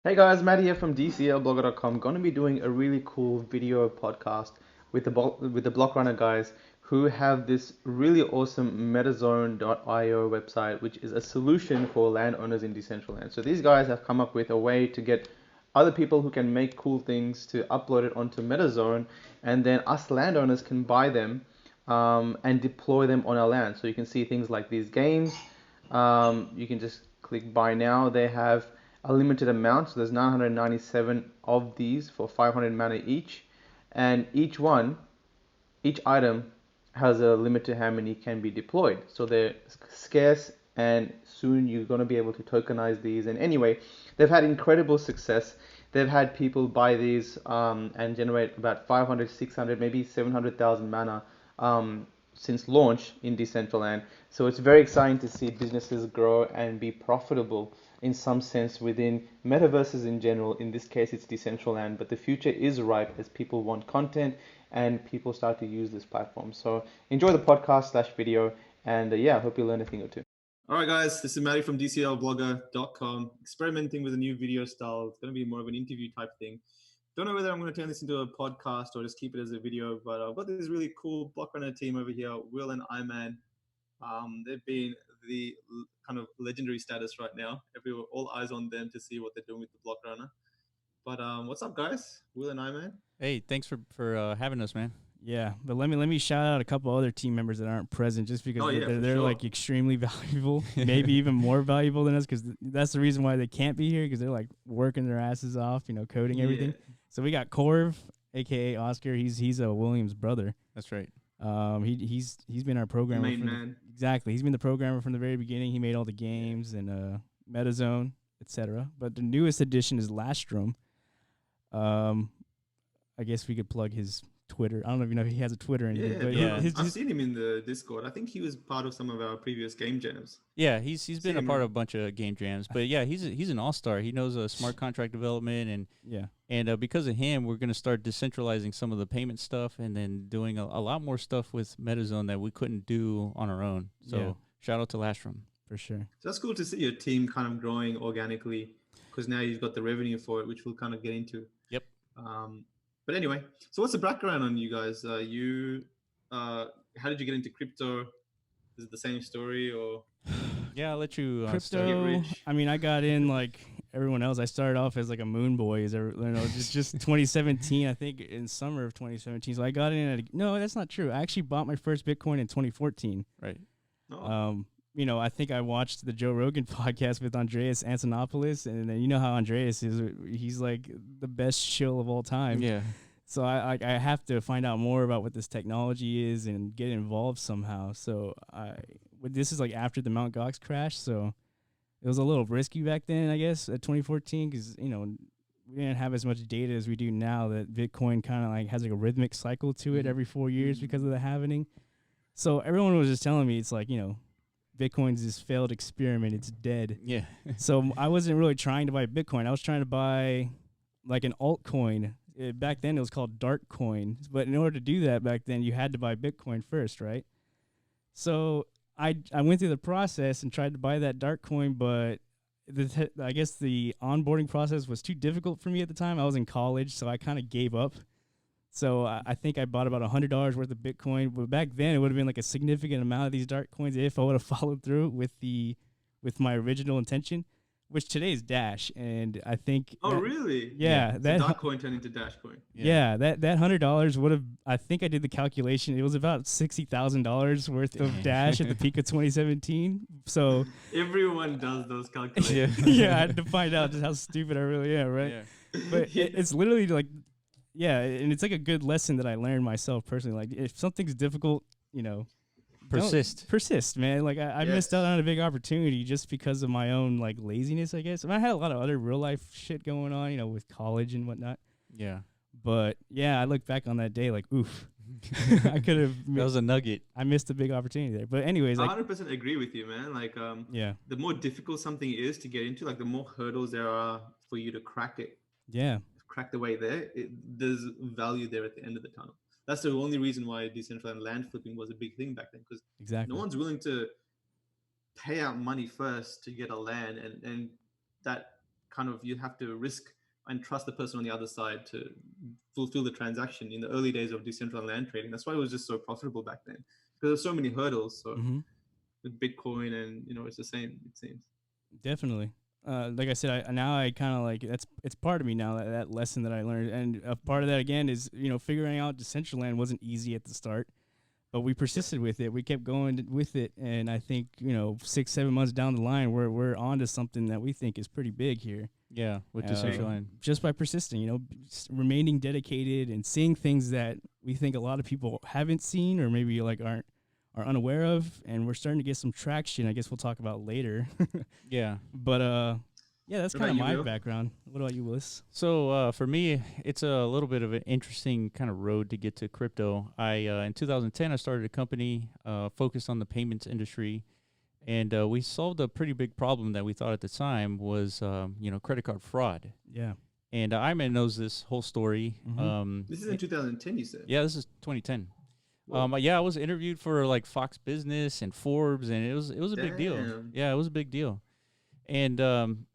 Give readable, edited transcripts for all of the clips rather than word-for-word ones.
Hey guys, Matt here from DCL Blogger.com. Going to be doing a really cool video podcast with the BlockRunner guys who have this really awesome MetaZone.io website, which is a solution for landowners in Decentraland. So these guys have come up with a way to get other people who can make cool things to upload it onto MetaZone, and then us landowners can buy them and deploy them on our land. So you can see things like these games. You can just click buy now. They have a limited amount, so there's 997 of these for 500 mana each, and each item has a limit to how many can be deployed. So they're scarce, and soon you're going to be able to tokenize these. And anyway, they've had incredible success. They've had people buy these and generate about 500, 600, maybe 700,000 mana since launch in Decentraland. So it's very exciting to see businesses grow and be profitable in some sense within metaverses in general. In this case, it's Decentraland, but the future is ripe as people want content and people start to use this platform. So enjoy the podcast slash video, and yeah, I hope you learn a thing or two. All right, guys, this is Matty from DCL Blogger.com, experimenting with a new video style. It's going to be more of an interview type thing. Don't know whether I'm going to turn this into a podcast or just keep it as a video, but I've got this really cool BlockRunner team over here, Will and Iman. They've been the kind of legendary status right now. All eyes on them to see what they're doing with the BlockRunner. But what's up, guys? Will and Iman. Hey, thanks for having us, man. Yeah, but let me shout out a couple other team members that aren't present, just because they're sure. like extremely valuable, maybe even more valuable than us, because that's the reason why they can't be here, because they're like working their asses off, coding everything. So we got Corv, aka Oscar. He's a Williams brother. That's right. He's been our programmer. Exactly, he's been the programmer from the very beginning. He made all the games and MetaZone, etc. But the newest addition is Lastrum. I guess we could plug his Twitter. I don't even know if he has a Twitter or anything. I've seen him in the Discord. I think he was part of some of our previous game jams. Yeah, he's been a part of a bunch of game jams. But yeah, he's an all-star. He knows smart contract development, and because of him, we're gonna start decentralizing some of the payment stuff, and then doing a lot more stuff with MetaZone that we couldn't do on our own. So shout out to Lastrum for sure. So that's cool to see your team kind of growing organically, because now you've got the revenue for it, which we'll kind of get into. Yep. But anyway, so what's the background on you guys? How did you get into crypto? Is it the same story or? Yeah, I'll let you crypto. I mean, I got in like everyone else. I started off as like a moon boy, just 2017. I think in summer of 2017. So I got in. No, that's not true. I actually bought my first Bitcoin in 2014. Right. Oh. I think I watched the Joe Rogan podcast with Andreas Antonopoulos, and then you know how Andreas is. He's like the best shill of all time. Yeah. So I have to find out more about what this technology is and get involved somehow. So this is like after the Mt. Gox crash, so it was a little risky back then, I guess, at 2014, because we didn't have as much data as we do now. That Bitcoin kind of like has like a rhythmic cycle to it every 4 years because of the halvening. So everyone was just telling me it's like Bitcoin's this failed experiment. It's dead. Yeah. So I wasn't really trying to buy Bitcoin. I was trying to buy like an altcoin. Back then it was called Dark Coin. But in order to do that back then, you had to buy Bitcoin first, right? So I went through the process and tried to buy that Dark Coin, but I guess the onboarding process was too difficult for me at the time. I was in college, so I kind of gave up. So I think I bought about $100 worth of Bitcoin, but back then it would have been like a significant amount of these dark coins if I would have followed through with my original intention, which today is Dash, and I think. Oh really? Yeah, that dark coin turned into Dash coin. Yeah, that $100 would have. I think I did the calculation. It was about $60,000 worth of Dash at the peak of 2017. So everyone does those calculations. Yeah, I had to find out just how stupid I really am, right? Yeah. But it's literally like. Yeah, and it's like a good lesson that I learned myself personally. Like, if something's difficult, persist, man. Like, I missed out on a big opportunity just because of my own like laziness, I guess. I had a lot of other real life shit going on, with college and whatnot. Yeah. But yeah, I look back on that day like, oof, I could have. That was a nugget. I missed a big opportunity there. But anyways, I 100% agree with you, man. Like, the more difficult something is to get into, like, the more hurdles there are for you to crack it. Yeah. Crack the way there, there's value there at the end of the tunnel. That's the only reason why Decentraland land flipping was a big thing back then, because no one's willing to pay out money first to get a land, and that kind of you have to risk and trust the person on the other side to fulfill the transaction in the early days of decentralized land trading. That's why it was just so profitable back then, because there's so many hurdles. So with Bitcoin, and it's the same, it seems. Definitely. Like I said, I kind of like it's part of me now, that lesson that I learned, and a part of that again is figuring out Decentraland wasn't easy at the start, but we persisted with it. We kept going with it, and I think 6-7 months down the line, we're on to something that we think is pretty big here. Yeah, with Decentraland, just by persisting, remaining dedicated and seeing things that we think a lot of people haven't seen or maybe like are unaware of, and we're starting to get some traction. I guess we'll talk about later. Yeah. But yeah, that's kind of my background. What about you, Willis? So for me, it's a little bit of an interesting kind of road to get to crypto. In 2010, I started a company focused on the payments industry, and we solved a pretty big problem that we thought at the time was credit card fraud. Yeah. And Iman knows this whole story. This is in 2010, you said? Yeah, this is 2010. Yeah, I was interviewed for like Fox Business and Forbes, and it was a big deal. Yeah, it was a big deal. And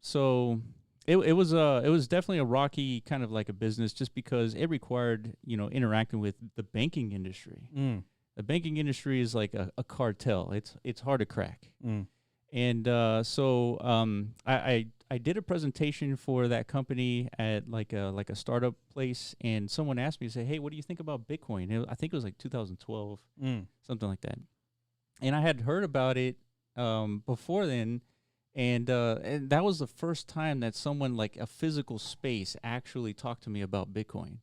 so it was definitely a rocky kind of like a business, just because it required interacting with the banking industry. The banking industry is like a cartel. It's hard to crack. And so I did a presentation for that company at like a startup place, and someone asked me to say, "Hey, what do you think about Bitcoin?" I think it was like 2012, something like that. And I had heard about it before then, and that was the first time that someone like a physical space actually talked to me about Bitcoin.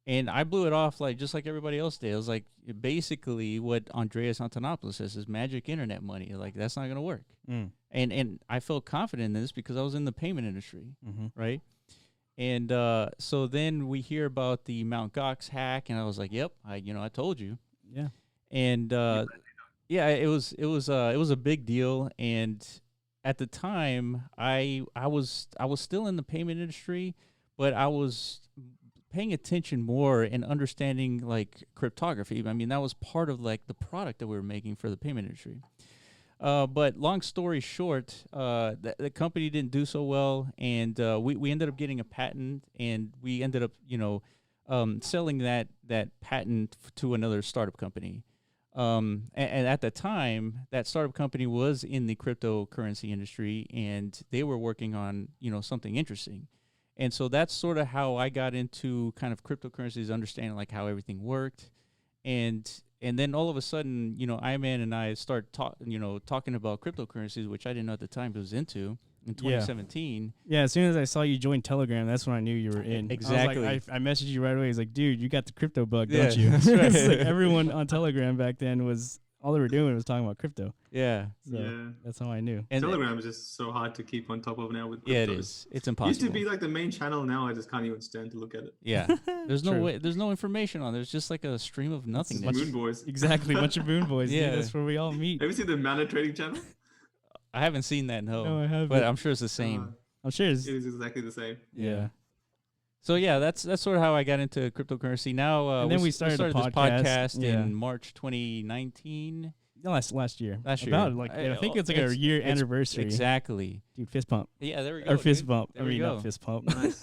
And I blew it off just like everybody else did. It was like basically what Andreas Antonopoulos says is magic internet money. Like, that's not going to work. And I felt confident in this because I was in the payment industry, right? And so then we hear about the Mt. Gox hack, and I was like, "Yep, I told you." Yeah. And yeah, it was a big deal. And at the time, I was still in the payment industry, but I was paying attention more and understanding like cryptography. I mean, that was part of like the product that we were making for the payment industry. But long story short, the company didn't do so well, and we ended up getting a patent, and we ended up selling that patent to another startup company. And at the time, that startup company was in the cryptocurrency industry, and they were working on something interesting. And so that's sort of how I got into kind of cryptocurrencies, understanding like how everything worked. And then all of a sudden, Iman and I start talking about cryptocurrencies, which I didn't know at the time but was into in 2017. Yeah, as soon as I saw you join Telegram, that's when I knew you were in. Exactly. I messaged you right away. He's like, "Dude, you got the crypto bug, Yeah, don't you?" that's right. It's like everyone on Telegram back then was, all they were doing was talking about crypto. Yeah. So that's how I knew. And Telegram is just so hard to keep on top of now with cryptos. Yeah, it is. It's impossible. Used to be like the main channel. Now I just can't even stand to look at it. Yeah. There's no way. There's no information on. There's just like a stream of nothingness. Moon boys. Exactly, a bunch of moon boys. Yeah. Dude, that's where we all meet. Have you seen the Mana Trading channel? I haven't seen that. No, I haven't. But I'm sure it's the same. I'm sure It is exactly the same. Yeah. So yeah, that's sort of how I got into cryptocurrency. Now, and then we started this podcast yeah. in March 2019. Last year. Last year. About like I think it's like a year anniversary. Exactly. Dude, fist pump. Yeah, there we go. Or fist dude. bump. There I we mean, go. not fist pump. Nice.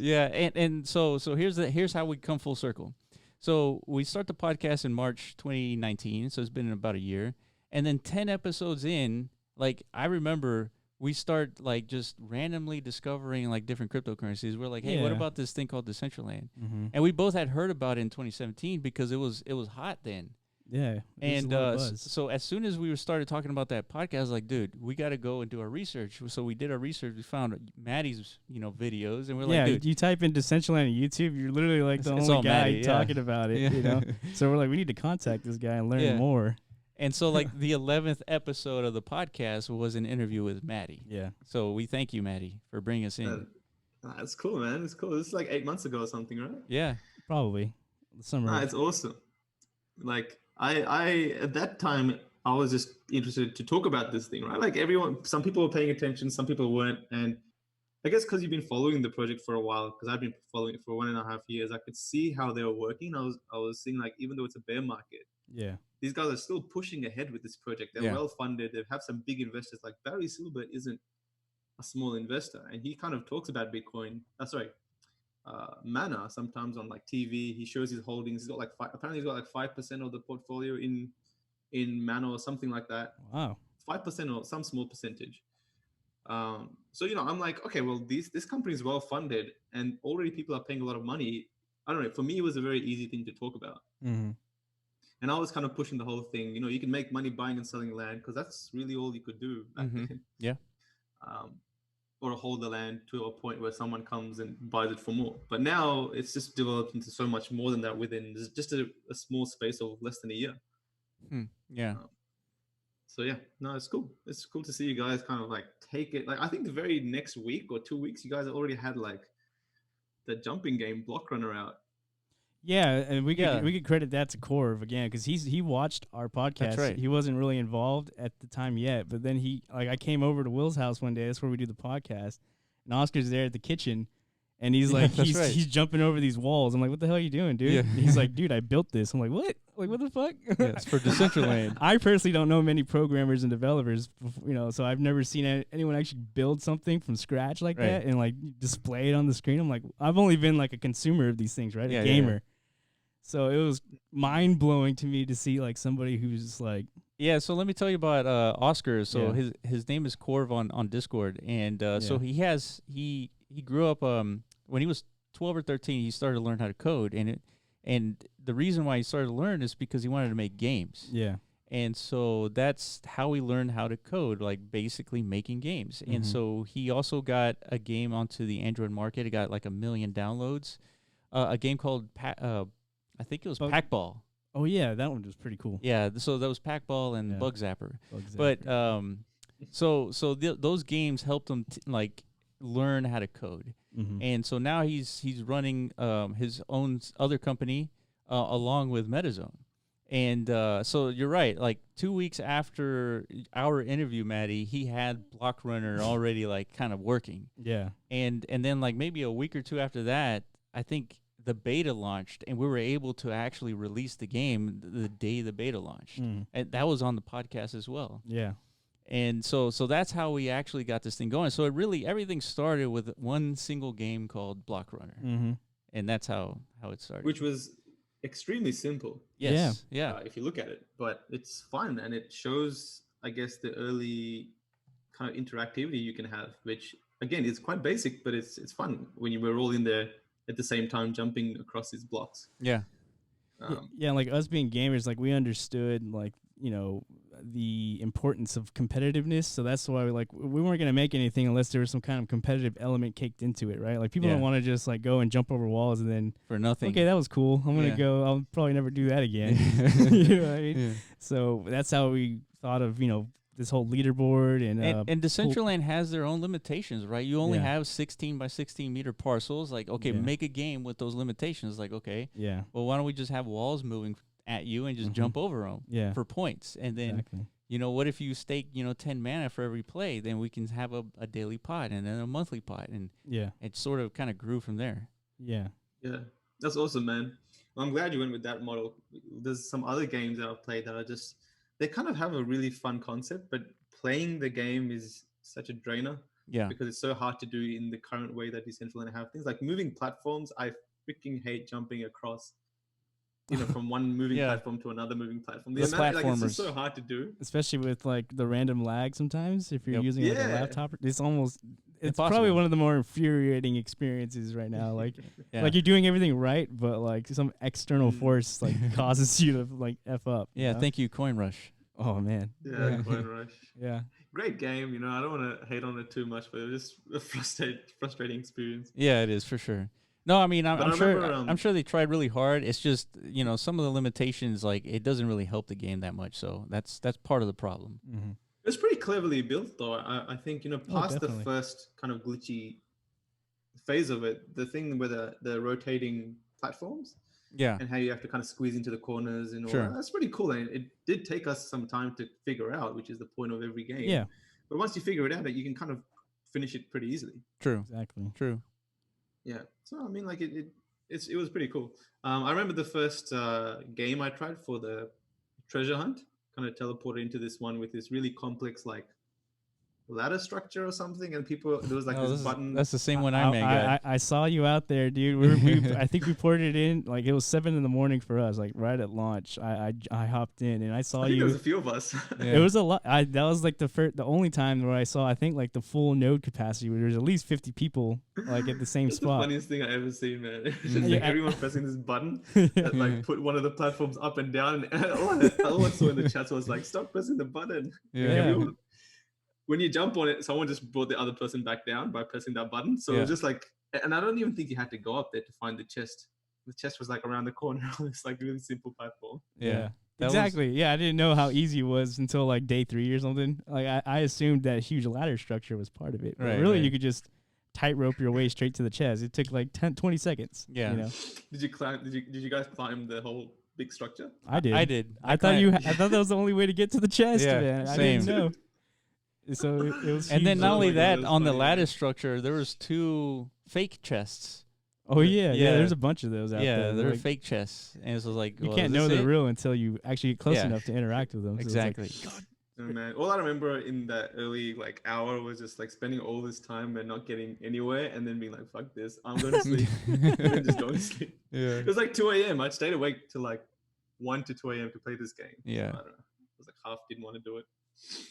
Yeah, and so here's how we come full circle. So we start the podcast in March 2019, so it's been about a year. And then 10 episodes in, like I remember we start like just randomly discovering like different cryptocurrencies. We're like, hey, what about this thing called Decentraland? And we both had heard about it in 2017 because it was hot then. Yeah. And so as soon as we started talking about that podcast, I was like, dude, we got to go and do our research. So we did our research. We found Maddie's, videos, and we're like, dude, you type in Decentraland on YouTube, you're literally like the only guy Maddie, talking about it, So we're like, we need to contact this guy and learn more. And so like the 11th episode of the podcast was an interview with Maddie. Yeah. So we thank you, Maddie, for bringing us in. That's cool, man. It's cool. This is like 8 months ago or something, right? Yeah. Probably. Summer. It's awesome. Like I at that time I was just interested to talk about this thing, right? Like some people were paying attention, some people weren't, and I guess because you've been following the project for a while, because I've been following it for 1.5 years, I could see how they were working. I was seeing like, even though it's a bear market, these guys are still pushing ahead with this project. They're well funded. They have some big investors. Like Barry Silbert isn't a small investor, and he kind of talks about Bitcoin. Mana sometimes on like TV. He shows his holdings. He's got like apparently he's got like 5% of the portfolio in Mana or something like that. Wow. 5% or some small percentage. So I'm like, okay, well, this company is well funded, and already people are paying a lot of money. I don't know. For me, it was a very easy thing to talk about. Mm-hmm. And I was kind of pushing the whole thing. You can make money buying and selling land because that's really all you could do back then. Yeah. Or hold the land to a point where someone comes and buys it for more. But now it's just developed into so much more than that within just a small space of less than a year. Yeah. So yeah, no, it's cool. It's cool to see you guys kind of like take it. Like I think the very next week or 2 weeks, you guys already had like the jumping game BlockRunner out. Yeah, and we could credit that to Corv again because he watched our podcast. That's right. He wasn't really involved at the time yet, but then I came over to Will's house one day. That's where we do the podcast, and Oscar's there at the kitchen, and he's like he's jumping over these walls. I'm like, what the hell are you doing, dude? Yeah. He's like, dude, I built this. I'm like, what? Like, what the fuck? Yeah, it's for Decentraland. I personally don't know many programmers and developers, so I've never seen anyone actually build something from scratch like that and like display it on the screen. I'm like, I've only been like a consumer of these things, right? A gamer. Yeah. So it was mind blowing to me to see like somebody who's like. Yeah, so let me tell you about Oscar. So his name is Corv on Discord, and so he grew up when he was 12 or 13. He started to learn how to code, and the reason why he started to learn is because he wanted to make games. Yeah. And so that's how he learned how to code, like basically making games. And so he also got a game onto the Android market. It got like 1 million downloads. A game called I think it was Packball. Oh yeah, that one was pretty cool. Yeah, so that was Packball and Bug Zapper. But so those games helped him like learn how to code. And so now he's running his own other company along with MetaZone. And so you're right. Like 2 weeks after our interview, Maddie, he had BlockRunner already like kind of working. Yeah. And then like maybe a week or two after that, I think the beta launched, and we were able to actually release the game the day the beta launched. And that was on the podcast as well. Yeah. And so that's how we actually got this thing going. So everything started with one single game called BlockRunner. And that's how it started. Which was extremely simple. Yes. Yeah. If you look at it, but it's fun, and it shows, I guess, the early kind of interactivity you can have, which again is quite basic, but it's fun when you were all in there at the same time jumping across these blocks. Yeah. Like us being gamers, like we understood like, the importance of competitiveness. So that's why we weren't going to make anything unless there was some kind of competitive element caked into it, right? Like people don't want to just like go and jump over walls and then for nothing. Okay, that was cool. I'm going to go. I'll probably never do that again. You know what I mean? Yeah. So that's how we thought of, this whole leaderboard and Decentraland has their own limitations, right? You only have 16 by 16 meter parcels. Like, okay, make a game with those limitations. Like, okay, well, why don't we just have walls moving at you and just jump over them for points? And then, what if you stake, 10 mana for every play? Then we can have a daily pot and then a monthly pot. And it sort of kind of grew from there. Yeah. Yeah. That's awesome, man. Well, I'm glad you went with that model. There's some other games that I've played that are just, they kind of have a really fun concept, but playing the game is such a drainer. Yeah. Because it's so hard to do in the current way that Decentraland have things like moving platforms. I freaking hate jumping across, from one moving platform to another moving platform. It's just so hard to do. Especially with like the random lag sometimes if you're using like a laptop. It's Impossible. Probably one of the more infuriating experiences right now. Like like you're doing everything right, but like some external force like causes you to like F up. Yeah, thank you, Coin Rush. Oh man. Yeah, Coin Rush. Yeah. Great game, I don't want to hate on it too much, but it was just a frustrating experience. Yeah, it is for sure. No, I mean, I'm sure they tried really hard. It's just, some of the limitations, like it doesn't really help the game that much. So that's part of the problem. It's pretty cleverly built, though. I think, past the first kind of glitchy phase of it, the thing with the rotating platforms, and how you have to kind of squeeze into the corners and all that, that's pretty cool. And it did take us some time to figure out, which is the point of every game. Yeah. But once you figure it out, you can kind of finish it pretty easily. True. Exactly. True. Yeah. So, I mean, like it was pretty cool. I remember the first game I tried for the treasure hunt, kind of teleported into this one with this really complex, like ladder structure or something, and people there was like this button. That's the same one I made. I saw you out there, dude. I think we poured it in like it was 7 a.m. for us, like right at launch. I hopped in and I saw you. There was a few of us. It was a lot. That was like the only time where I saw I think like the full node capacity where there's at least 50 people like at the same That's spot. the funniest thing I ever seen, man. It's just like everyone pressing this button that like put one of the platforms up and down, and all I saw in the chat was like, "Stop pressing the button." Everyone, when you jump on it, someone just brought the other person back down by pressing that button. So it was just like, and I don't even think you had to go up there to find the chest. The chest was like around the corner on this like really simple platform. Yeah. Exactly. I didn't know how easy it was until like day 3 or something. Like I assumed that huge ladder structure was part of it. But really, you could just tightrope your way straight to the chest. It took like 20 seconds. Yeah. You know? Did you guys climb the whole big structure? I did. I thought that was the only way to get to the chest, man. I didn't know. So it was. And then not only that, on the lattice structure, there was 2 fake chests. Oh yeah. There's a bunch of those out there. Yeah, they're like, fake chests, and it's like you can't know they're real until you actually get close enough to interact with them. So exactly. Oh, man, all I remember in that early like hour was just like spending all this time and not getting anywhere, and then being like, "Fuck this, I'm going to sleep." And then just going to sleep. Yeah. It was like 2 a.m. I stayed awake till like 1 to 2 a.m. to play this game. Yeah. So, I don't know. I was like half didn't want to do it.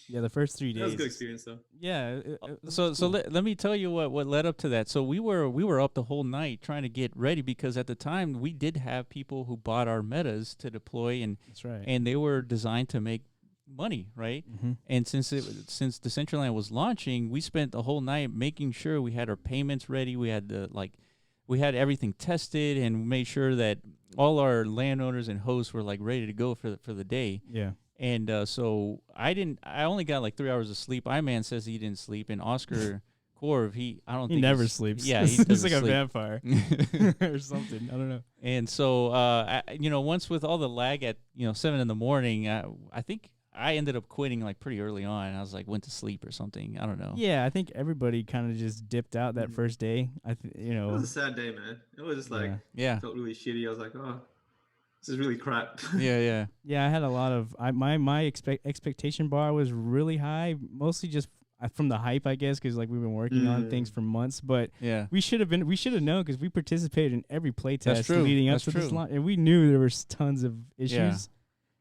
Yeah, the first 3 days. That was a good experience, though. Yeah. So let me tell you what led up to that. So we were up the whole night trying to get ready because at the time we did have people who bought our metas to deploy, and that's right. And they were designed to make money, right? Mm-hmm. And since Decentraland was launching, we spent the whole night making sure we had our payments ready. We had we had everything tested and made sure that all our landowners and hosts were like ready to go for the day. Yeah. And so I only got like 3 hours of sleep. Iman says he didn't sleep, and Oscar Corv, he never sleeps. Yeah, he he's like sleep. A vampire or something. I don't know. And so once with all the lag at 7 a.m, I think I ended up quitting like pretty early on. I was like went to sleep or something. I don't know. Yeah, I think everybody kind of just dipped out that first day. It was a sad day, man. It was just like felt really shitty. I was like, oh. This is really crap. Yeah. I had a lot of my expectation bar was really high, mostly just from the hype, I guess, because like we've been working on things for months. But we should have known because we participated in every playtest leading up to this launch, and we knew there was tons of issues. Yeah.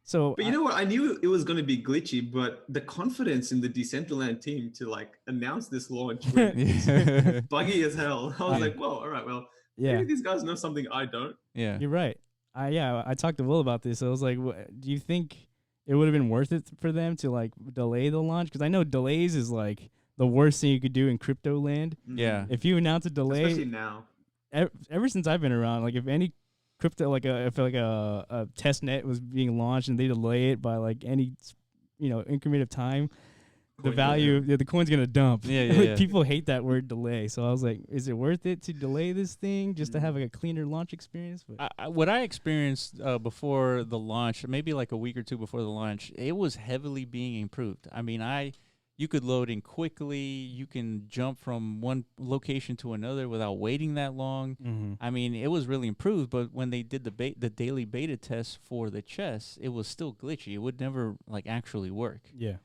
So, but you know what? I knew it was going to be glitchy, but the confidence in the Decentraland team to like announce this launch was buggy as hell. I was like, well, all right, well, maybe these guys know something I don't. Yeah, you're right. I talked to Will about this. I was like, do you think it would have been worth it for them to like delay the launch? Because I know delays is like the worst thing you could do in crypto land. Yeah. If you announce a delay, especially now. Ever since I've been around, like if any crypto, if a test net was being launched and they delay it by like any, increment of time, the value, the coin's gonna dump. Yeah. People hate that word delay. So I was like, is it worth it to delay this thing just to have like a cleaner launch experience? What I experienced before the launch, maybe like a week or two before the launch, it was heavily being improved. I mean, you could load in quickly. You can jump from one location to another without waiting that long. Mm-hmm. I mean, it was really improved. But when they did the daily beta test for the chess, it was still glitchy. It would never like actually work. Yeah.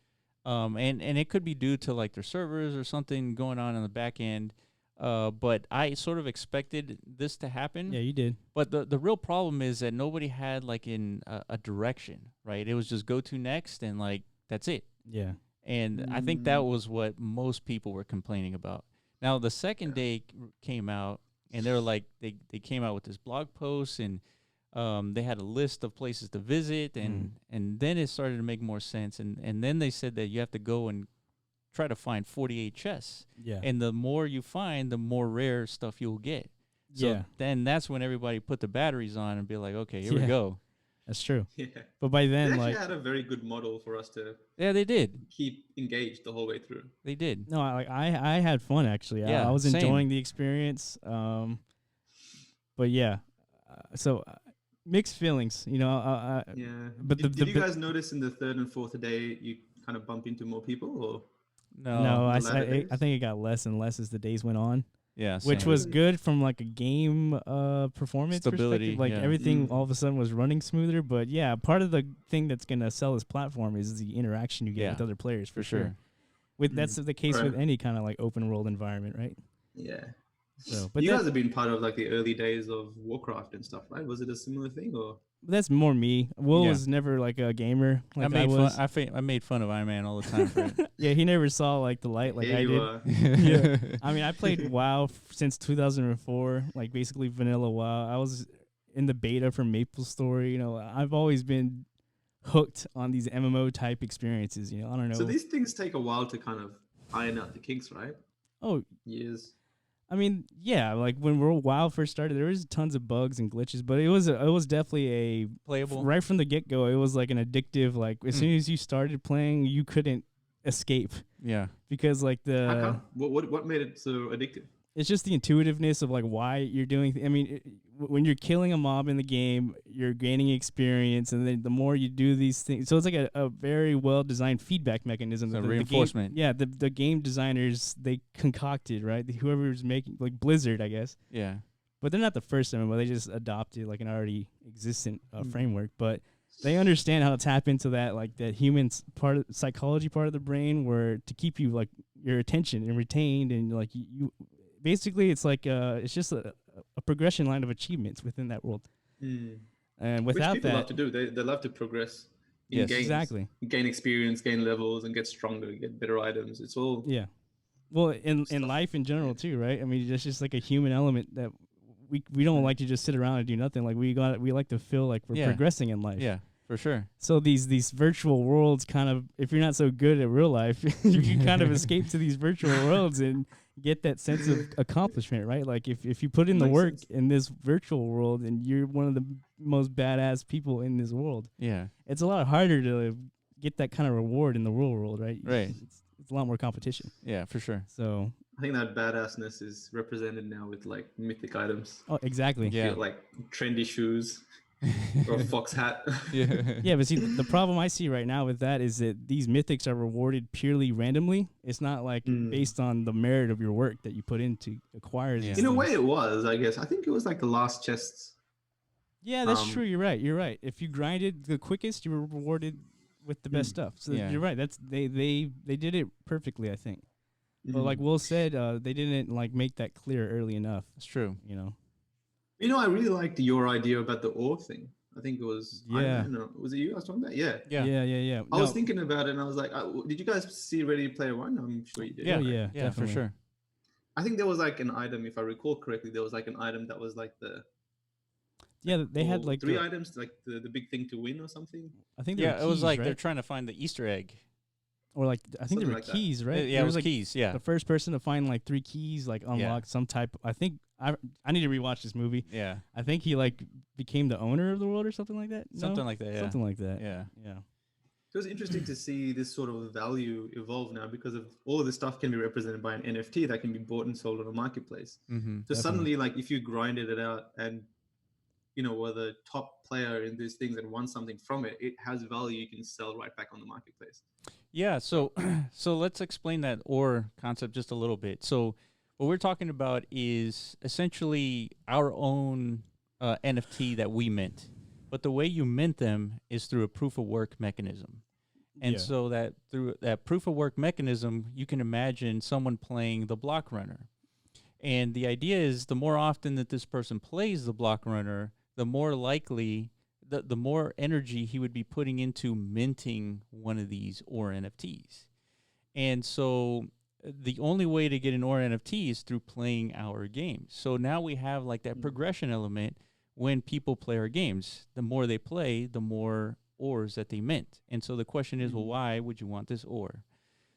And it could be due to like their servers or something going on the back end. But I sort of expected this to happen. Yeah, you did. But the real problem is that nobody had like a direction, right? It was just go to next and like that's it. Yeah. And I think that was what most people were complaining about. Now the second day came out, and they were like they came out with this blog post, and they had a list of places to visit, and then it started to make more sense. And then they said that you have to go and try to find 48 chests. Yeah. And the more you find, the more rare stuff you'll get. So then that's when everybody put the batteries on and be like, okay, here we go. That's true. Yeah. But by then, they actually had a very good model for us to. Yeah, they did. Keep engaged the whole way through. They did. No, I had fun actually. I was enjoying the experience. But yeah, so mixed feelings, Yeah. But did you guys notice in the third and fourth day you kind of bump into more people, or? No, I think it got less and less as the days went on. Yeah, which was good from like a game performance stability. Perspective. Like everything all of a sudden was running smoother. But yeah, part of the thing that's gonna sell this platform is the interaction you get with other players for sure. That's the case with any kind of like open world environment, right? Yeah. So, but you guys have been part of like the early days of Warcraft and stuff, right? Was it a similar thing or? that's more me. Will was never like a gamer. Like I was. I made fun of Iman all the time for it. Yeah, he never saw like the light like I did. Yeah. I mean, I played WoW since 2004, like basically vanilla WoW. I was in the beta for MapleStory. You know, I've always been hooked on these MMO type experiences. You know, I don't know. So these things take a while to kind of iron out the kinks, right? Oh, years. I mean, yeah, like when WoW first started, there was tons of bugs and glitches, but it was definitely a playable right from the get go. It was like an addictive. Like as soon as you started playing, you couldn't escape. Yeah, because like How come? What made it so addictive? It's just the intuitiveness of like why you're doing. I mean, when you're killing a mob in the game, you're gaining experience, and then the more you do these things, so it's like a very well designed feedback mechanism. So reinforcement. The game designers they concocted, right? Whoever's making like Blizzard, I guess. Yeah. But they're not the first time, but they just adopted like an already existent framework. But they understand how to tap into that like that human part of psychology part of the brain, where to keep you like your attention and retained, and like you basically it's like it's just a progression line of achievements within that world. And without Which people that, love to do. They love to progress in yes, games. exactly. Gain experience, gain levels, and get stronger, get better items. It's all Well, in life in general too, right? I mean, it's just like a human element that we don't like to just sit around and do nothing. Like we like to feel like we're progressing in life. Yeah, for sure. So these virtual worlds kind of, if you're not so good at real life, you can kind of escape to these virtual worlds and get that sense of accomplishment, right? Like if you put in the work in this virtual world and you're one of the most badass people in this world, it's a lot harder to get that kind of reward in the real world, right? Right. It's a lot more competition. Yeah, for sure. So I think that badassness is represented now with like mythic items. Oh, exactly. Yeah, like trendy shoes or a fox hat. Yeah, but see, the problem I see right now with that is that these mythics are rewarded purely randomly. It's not like based on the merit of your work that you put in to acquire these. In a way, it was. I guess I think it was like the last chests. Yeah, that's true. You're right. You're right. If you grinded the quickest, you were rewarded with the best stuff. So you're right. That's they did it perfectly, I think. But like Will said, they didn't like make that clear early enough. It's true. You know, I really liked your idea about the ore thing. I think it was. I don't know. Was it you I was talking about? Yeah. I was thinking about it, and I was like, did you guys see Ready Player One? I'm sure you did. Yeah, yeah, for sure. I think there was like an item, if I recall correctly, there was like an item that was like the. Yeah, they had like 3 items, like the big thing to win or something. I think it was like they're trying to find the Easter egg. Or like I think there were keys, right? Yeah, it was like keys. Yeah, the first person to find like 3 keys, like unlock some type. I think I need to rewatch this movie. Yeah, I think he like became the owner of the world or something like that. Something like that. Yeah. Something like that. Yeah. It was interesting to see this sort of value evolve now because of all of this stuff can be represented by an NFT that can be bought and sold on a marketplace. So suddenly, like if you grinded it out and were the top player in these things and won something from it, it has value you can sell right back on the marketplace. Yeah, so let's explain that ore concept just a little bit. So what we're talking about is essentially our own NFT that we mint. But the way you mint them is through a proof of work mechanism. And so that through that proof of work mechanism, you can imagine someone playing the BlockRunner. And the idea is the more often that this person plays the BlockRunner, the more likely, the more energy he would be putting into minting one of these ore NFTs. And so the only way to get an ore NFT is through playing our games. So now we have like that progression element when people play our games. The more they play, the more ores that they mint. And so the question is, well, why would you want this ore?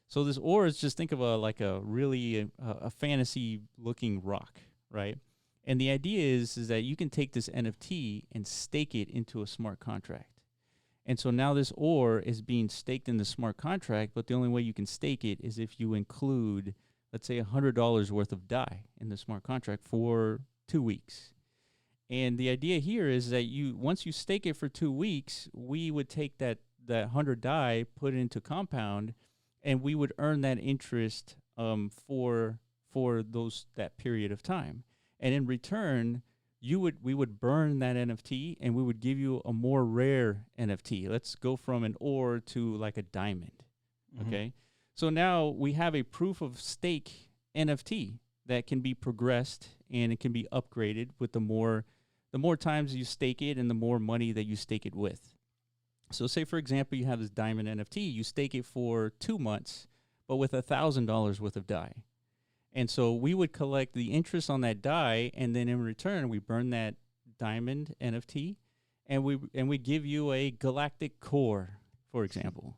So this ore is just think of a really a fantasy looking rock, right? And the idea is that you can take this NFT and stake it into a smart contract. And so now this ore is being staked in the smart contract, but the only way you can stake it is if you include, let's say, $100 worth of DAI in the smart contract for 2 weeks. And the idea here is that once you stake it for 2 weeks, we would take that 100 DAI, put it into compound, and we would earn that interest for that period of time. And in return, we would burn that NFT and we would give you a more rare NFT. Let's go from an ore to like a diamond. Okay. So now we have a proof of stake NFT that can be progressed and it can be upgraded with the more times you stake it and the more money that you stake it with. So say for example you have this diamond NFT, you stake it for 2 months, but with $1,000 worth of DAI. And so we would collect the interest on that DAI, and then in return we burn that diamond NFT, and we give you a galactic core, for example.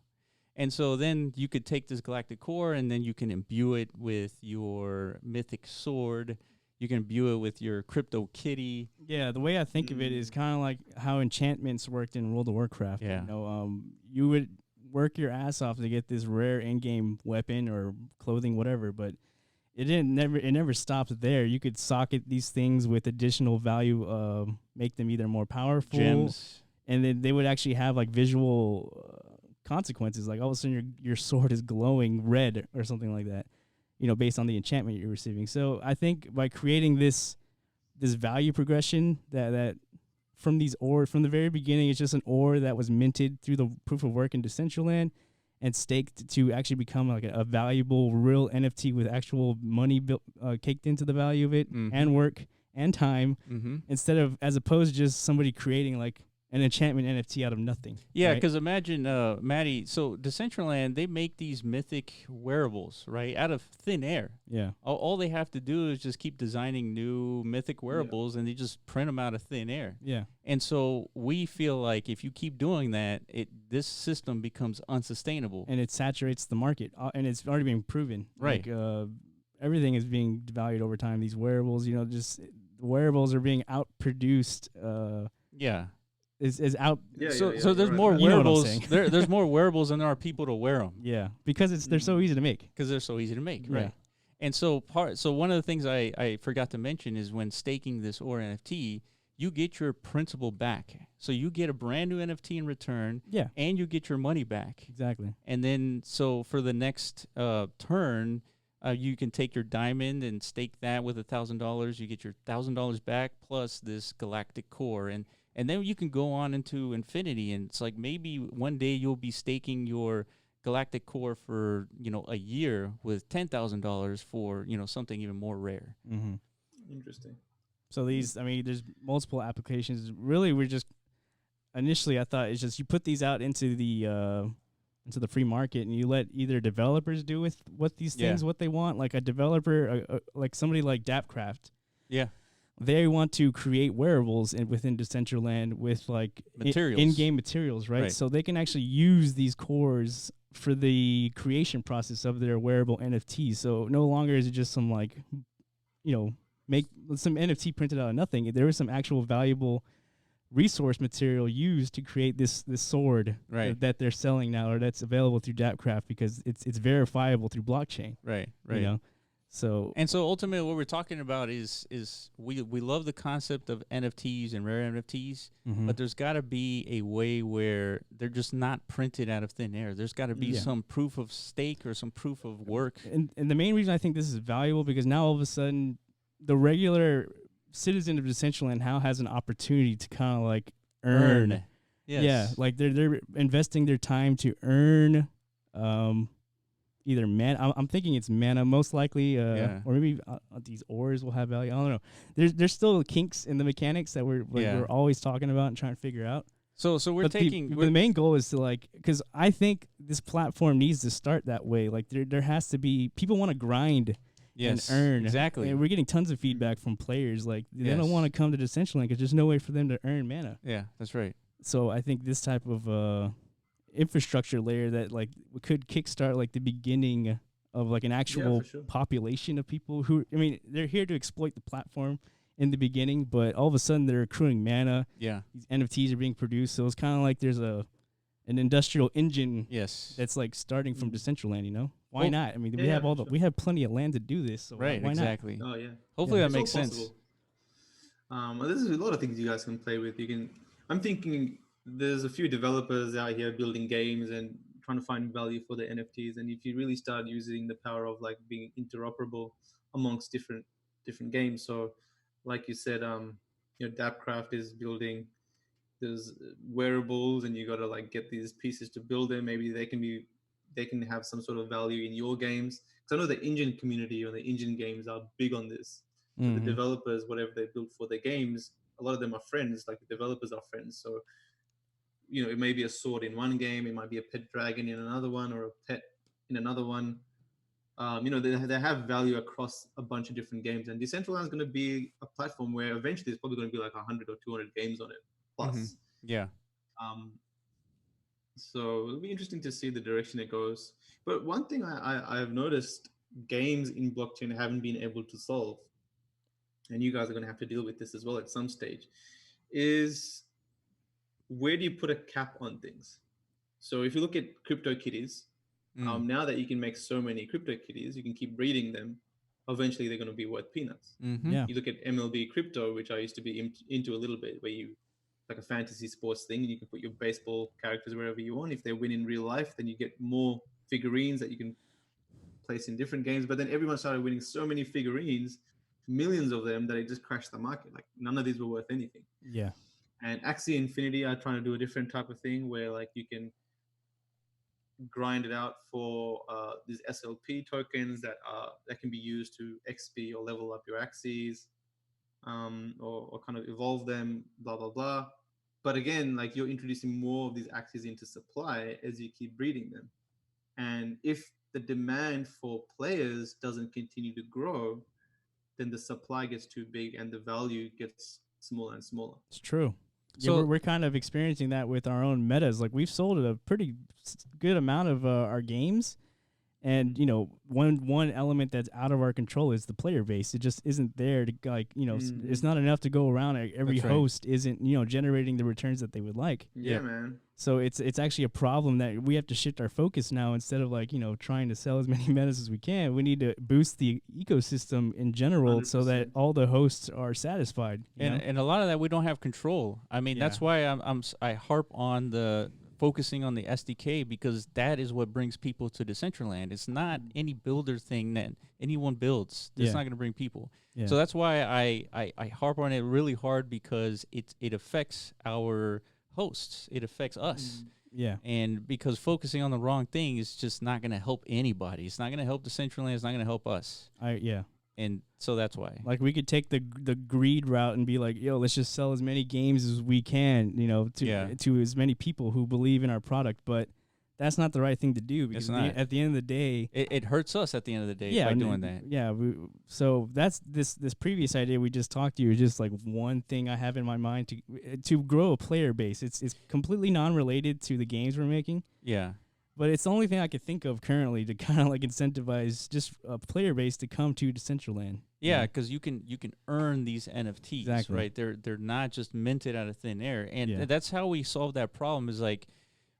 And so then you could take this galactic core and then you can imbue it with your mythic sword. You can imbue it with your crypto kitty. Yeah, the way I think of it is kind of like how enchantments worked in World of Warcraft. Yeah. You know, you would work your ass off to get this rare in-game weapon or clothing, whatever, but it never stopped there. You could socket these things with additional value, make them either more powerful, Gems. and then they would actually have like visual consequences. Like all of a sudden your sword is glowing red or something like that, you know, based on the enchantment you're receiving. So I think by creating this value progression that from these ore from the very beginning, it's just an ore that was minted through the proof of work in Decentraland and staked to actually become like a valuable real NFT with actual money caked into the value of it, and work and time, instead of, as opposed to just somebody creating like an enchantment NFT out of nothing. Yeah, right? because imagine, Maddie, so Decentraland, they make these mythic wearables, right, out of thin air. Yeah. All they have to do is just keep designing new mythic wearables, and they just print them out of thin air. Yeah. And so we feel like if you keep doing that, this system becomes unsustainable. And it saturates the market, and it's already being proven. Right. Like, everything is being devalued over time. These wearables, you know, just the wearables are being outproduced. Yeah. Is out. So there's more You know what I'm wearables. saying. There's more wearables than there are people to wear them. Yeah, because they're so easy to make. Because they're so easy to make, Yeah. right? And so one of the things I forgot to mention is when staking this OR NFT, you get your principal back. So you get a brand new NFT in return. Yeah. And you get your money back. Exactly. And then so for the next turn, you can take your diamond and stake that with $1,000. You get your $1,000 back plus this galactic core, and then you can go on into infinity. And it's like maybe one day you'll be staking your galactic core for, a year with $10,000 for, something even more rare. Mm-hmm. Interesting. So there's multiple applications. Really, we're just initially I thought it's just you put these out into the free market and you let either developers do with what these things what they want. Like a developer, like somebody like Dapcraft. Yeah. They want to create wearables within Decentraland with like materials, in-game materials, right? So they can actually use these cores for the creation process of their wearable NFTs. So no longer is it just some like, make some NFT printed out of nothing. There is some actual valuable resource material used to create this sword that they're selling now, or that's available through Dapcraft because it's verifiable through blockchain. Right. So ultimately what we're talking about is we love the concept of NFTs and rare NFTs, but there's got to be a way where they're just not printed out of thin air. There's got to be some proof of stake or some proof of work. And the main reason I think this is valuable because now all of a sudden the regular citizen of Decentraland now has an opportunity to kind of like earn. Yes. Yeah, like they're investing their time to earn either mana. I'm thinking it's mana, most likely, or maybe these ores will have value. I don't know. There's still kinks in the mechanics that we're always talking about and trying to figure out. So we're the main goal is to because I think this platform needs to start that way. Like there has to be people want to grind. And earn. Exactly. And we're getting tons of feedback from players. Like they don't want to come to Decentraland because there's no way for them to earn mana. Yeah, that's right. So I think this type of infrastructure layer that could kickstart the beginning of an actual population of people who, they're here to exploit the platform in the beginning, but all of a sudden they're accruing mana. Yeah. These NFTs are being produced. So it's kind of like there's an industrial engine that's starting from Decentraland, Why not? We have plenty of land to do this. So why exactly. not? Oh yeah. Hopefully that makes sense. There's a lot of things you guys can play with. I'm thinking there's a few developers out here building games and trying to find value for the NFTs. And if you really start using the power of being interoperable amongst different games. So like you said, Dapcraft is building there's wearables and you got to get these pieces to build them. Maybe they can be they can have some sort of value in your games. Because I know the Indian community or the Indian games are big on this. So the developers, whatever they build for their games, a lot of them are friends. Like the developers are friends. So it may be a sword in one game, it might be a pet dragon in another one, or a pet in another one. They have value across a bunch of different games, and Decentraland is going to be a platform where eventually there's probably going to be like 100 or 200 games on it plus. Yeah. So it'll be interesting to see the direction it goes. But one thing I've noticed games in blockchain haven't been able to solve, and you guys are going to have to deal with this as well at some stage, is where do you put a cap on things? So if you look at CryptoKitties, now that you can make so many CryptoKitties, you can keep breeding them. Eventually, they're going to be worth peanuts. Yeah. You look at MLB Crypto, which I used to be into a little bit, where you like a fantasy sports thing, and you can put your baseball characters wherever you want. If they win in real life, then you get more figurines that you can place in different games. But then everyone started winning so many figurines, millions of them, that it just crashed the market. Like none of these were worth anything. Yeah. And Axie Infinity are trying to do a different type of thing where like you can grind it out for these SLP tokens that can be used to XP or level up your Axies, or kind of evolve them, blah blah blah. But again, like you're introducing more of these Axies into supply as you keep breeding them, and if the demand for players doesn't continue to grow, then the supply gets too big and the value gets smaller and smaller. It's true. So Yeah, we're kind of experiencing that with our own metas. Like we've sold a pretty good amount of our games, and one element that's out of our control is the player base. It just isn't there to it's not enough to go around. Every That's right. host isn't generating the returns that they would like. Yeah, man. So it's actually a problem that we have to shift our focus now. Instead of trying to sell as many metas as we can, we need to boost the ecosystem in general 100%. So that all the hosts are satisfied. And a lot of that we don't have control. I mean, that's why I harp on the focusing on the SDK, because that is what brings people to Decentraland. It's not any builder thing that anyone builds. It's not going to bring people. Yeah. So that's why I harp on it really hard, because it affects our hosts. It affects us. Yeah. And because focusing on the wrong thing is just not going to help anybody. It's not going to help Decentraland. It's not going to help us. And so that's why. Like we could take the greed route and be like, yo, let's just sell as many games as we can, to as many people who believe in our product. But that's not the right thing to do, because at the end of the day, it hurts us at the end of the day by doing that. Yeah. So that's this previous idea we just talked to you is just like one thing I have in my mind to grow a player base. It's completely non-related to the games we're making. Yeah. But it's the only thing I could think of currently to kind of like incentivize just a player base to come to Decentraland. Yeah, because you can earn these NFTs, exactly. Right? They're not just minted out of thin air, and that's how we solve that problem. Is like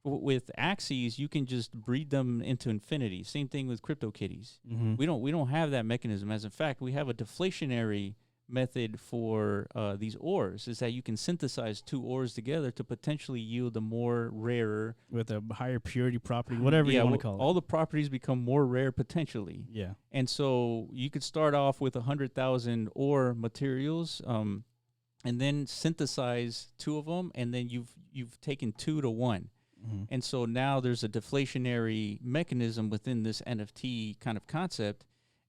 with Axies, you can just breed them into infinity. Same thing with CryptoKitties. Mm-hmm. We don't have that mechanism. As in fact, we have a deflationary method for these ores, is that you can synthesize two ores together to potentially yield a more rarer, with a higher purity property, whatever you want to call it. All the properties become more rare potentially. Yeah. And so you could start off with 100,000 ore materials, and then synthesize two of them, and then you've taken 2 to 1. Mm-hmm. And so now there's a deflationary mechanism within this NFT kind of concept.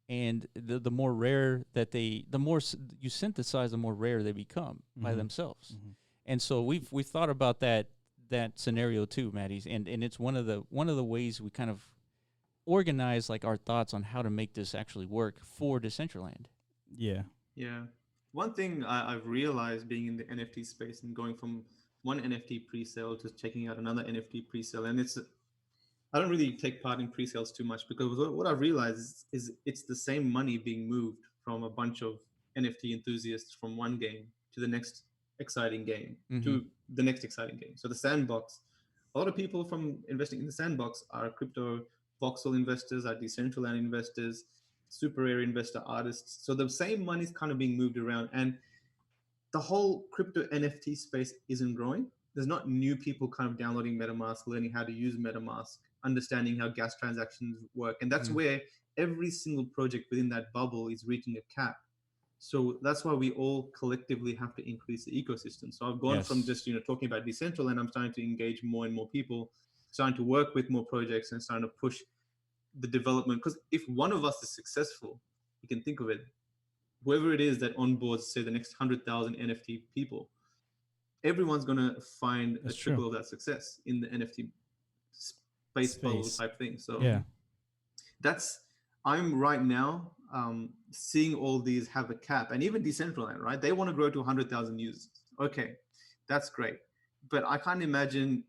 And the more rare that the more you synthesize, the more rare they become by themselves. Mm-hmm. And so we've thought about that scenario too, Maddie. And it's one of the ways we kind of organize like our thoughts on how to make this actually work for Decentraland. Yeah. Yeah. One thing I've realized being in the NFT space and going from one NFT pre-sale to checking out another NFT pre-sale, and I don't really take part in pre-sales too much, because what I've realized is it's the same money being moved from a bunch of NFT enthusiasts from one game to the next exciting game, to the next exciting game. So the sandbox, a lot of people from investing in the sandbox are crypto voxel investors, are Decentraland investors, super rare investor artists. So the same money is kind of being moved around, and the whole crypto NFT space isn't growing. There's not new people kind of downloading MetaMask, learning how to use MetaMask, understanding how gas transactions work. And that's where every single project within that bubble is reaching a cap. So that's why we all collectively have to increase the ecosystem. So I've gone from just, talking about Decentraland, I'm starting to engage more and more people starting to work with more projects and starting to push the development. Because if one of us is successful, you can think of it, whoever it is that onboards, say, the next 100,000 NFT people, everyone's going to find a trickle of that success in the NFT space bubble type thing. So I'm right now seeing all these have a cap, and even Decentraland, right? They want to grow to 100,000 users. Okay, that's great. But I can't imagine,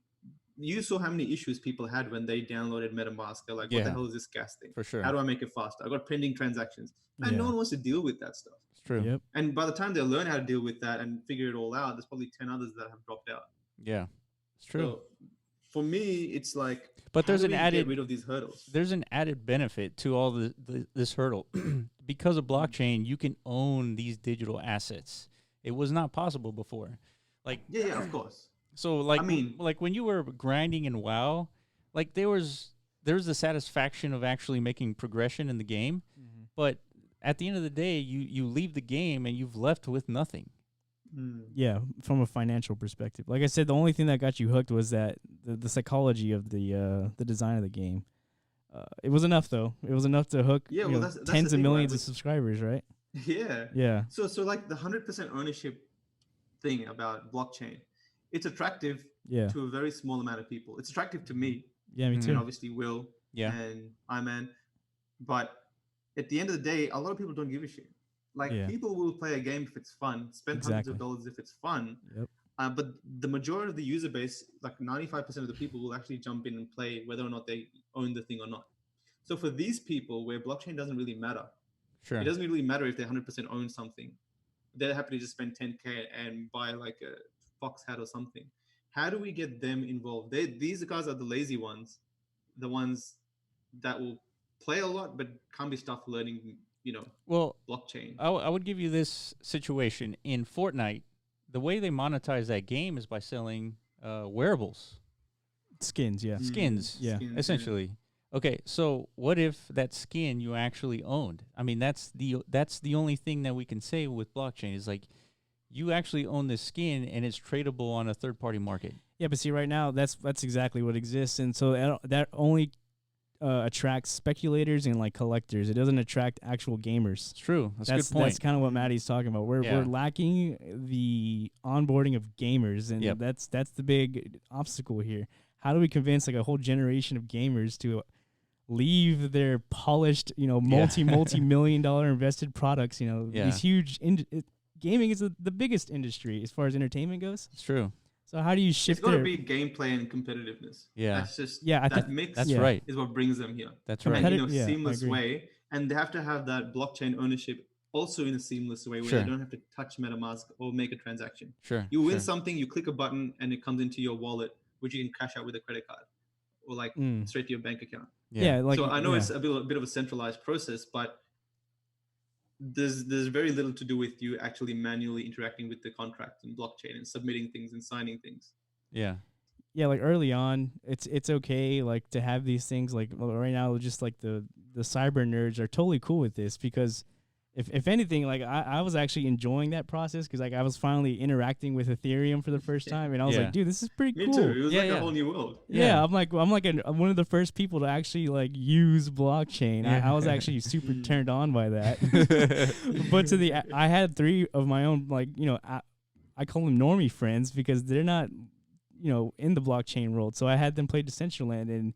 you saw how many issues people had when they downloaded MetaMask. They're like, what the hell is this gas thing? For sure. How do I make it faster? I got pending transactions. And no one wants to deal with that stuff. It's true. Yep. And by the time they learn how to deal with that and figure it all out, there's probably 10 others that have dropped out. Yeah, it's true. So for me, it's like, but there's an added, get rid of these hurdles? There's an added benefit to all this hurdle. Because of blockchain, you can own these digital assets. It was not possible before. Like, yeah, of course. So like, I mean, like when you were grinding in WoW, like there was the satisfaction of actually making progression in the game, but at the end of the day, you leave the game and you've left with nothing. Yeah, from a financial perspective. Like I said, the only thing that got you hooked was that the psychology of the design of the game. It was enough, though. It was enough to hook that's tens of millions of subscribers, right? Yeah. Yeah. So like the 100% ownership thing about blockchain, it's attractive to a very small amount of people. It's attractive to me. Yeah, me too. And obviously Will and Iman. But at the end of the day, a lot of people don't give a shit. Like people will play a game if it's fun, spend hundreds of dollars if it's fun. Yep. But the majority of the user base, like 95% of the people, will actually jump in and play whether or not they own the thing or not. So for these people where blockchain doesn't really matter, it doesn't really matter if they 100% own something. They're happy to just spend 10K and buy like a Fox hat or something. How do we get them involved? These guys are the lazy ones, the ones that will play a lot but can't be stuff learning, blockchain. I would give you this situation. In Fortnite, the way they monetize that game is by selling wearables. Skins, yeah. Skins, essentially. Okay, so what if that skin you actually owned? I mean, that's the only thing that we can say with blockchain is like, you actually own this skin and it's tradable on a third-party market. Yeah, but see, right now that's exactly what exists, and so that only attracts speculators and like collectors. It doesn't attract actual gamers. It's true. That's a good point. That's kind of what Maddie's talking about. We're lacking the onboarding of gamers, and that's the big obstacle here. How do we convince like a whole generation of gamers to leave their polished, multi-million-dollar invested products, these huge gaming is the biggest industry as far as entertainment goes. It's true. So how do you shift? It's got to be gameplay and competitiveness. Yeah, that's just that mix. That's right. Is what brings them here. That's right. And, seamless way, and they have to have that blockchain ownership also in a seamless way where they don't have to touch MetaMask or make a transaction. Sure. You win something, you click a button, and it comes into your wallet, which you can cash out with a credit card or like straight to your bank account. Yeah. So I know it's a bit of a centralized process, but there's very little to do with you actually manually interacting with the contract and blockchain and submitting things and signing things. Yeah. Yeah, like early on, it's okay like to have these things. Like right now, just like the cyber nerds are totally cool with this because if anything, like I was actually enjoying that process because like I was finally interacting with Ethereum for the first time, and I was like, dude, this is pretty cool. Me too. It was like a whole new world. Yeah, I'm like one of the first people to actually like use blockchain. I was actually super turned on by that. But I had 3 of my own like I call them normie friends because they're not in the blockchain world. So I had them play Decentraland and.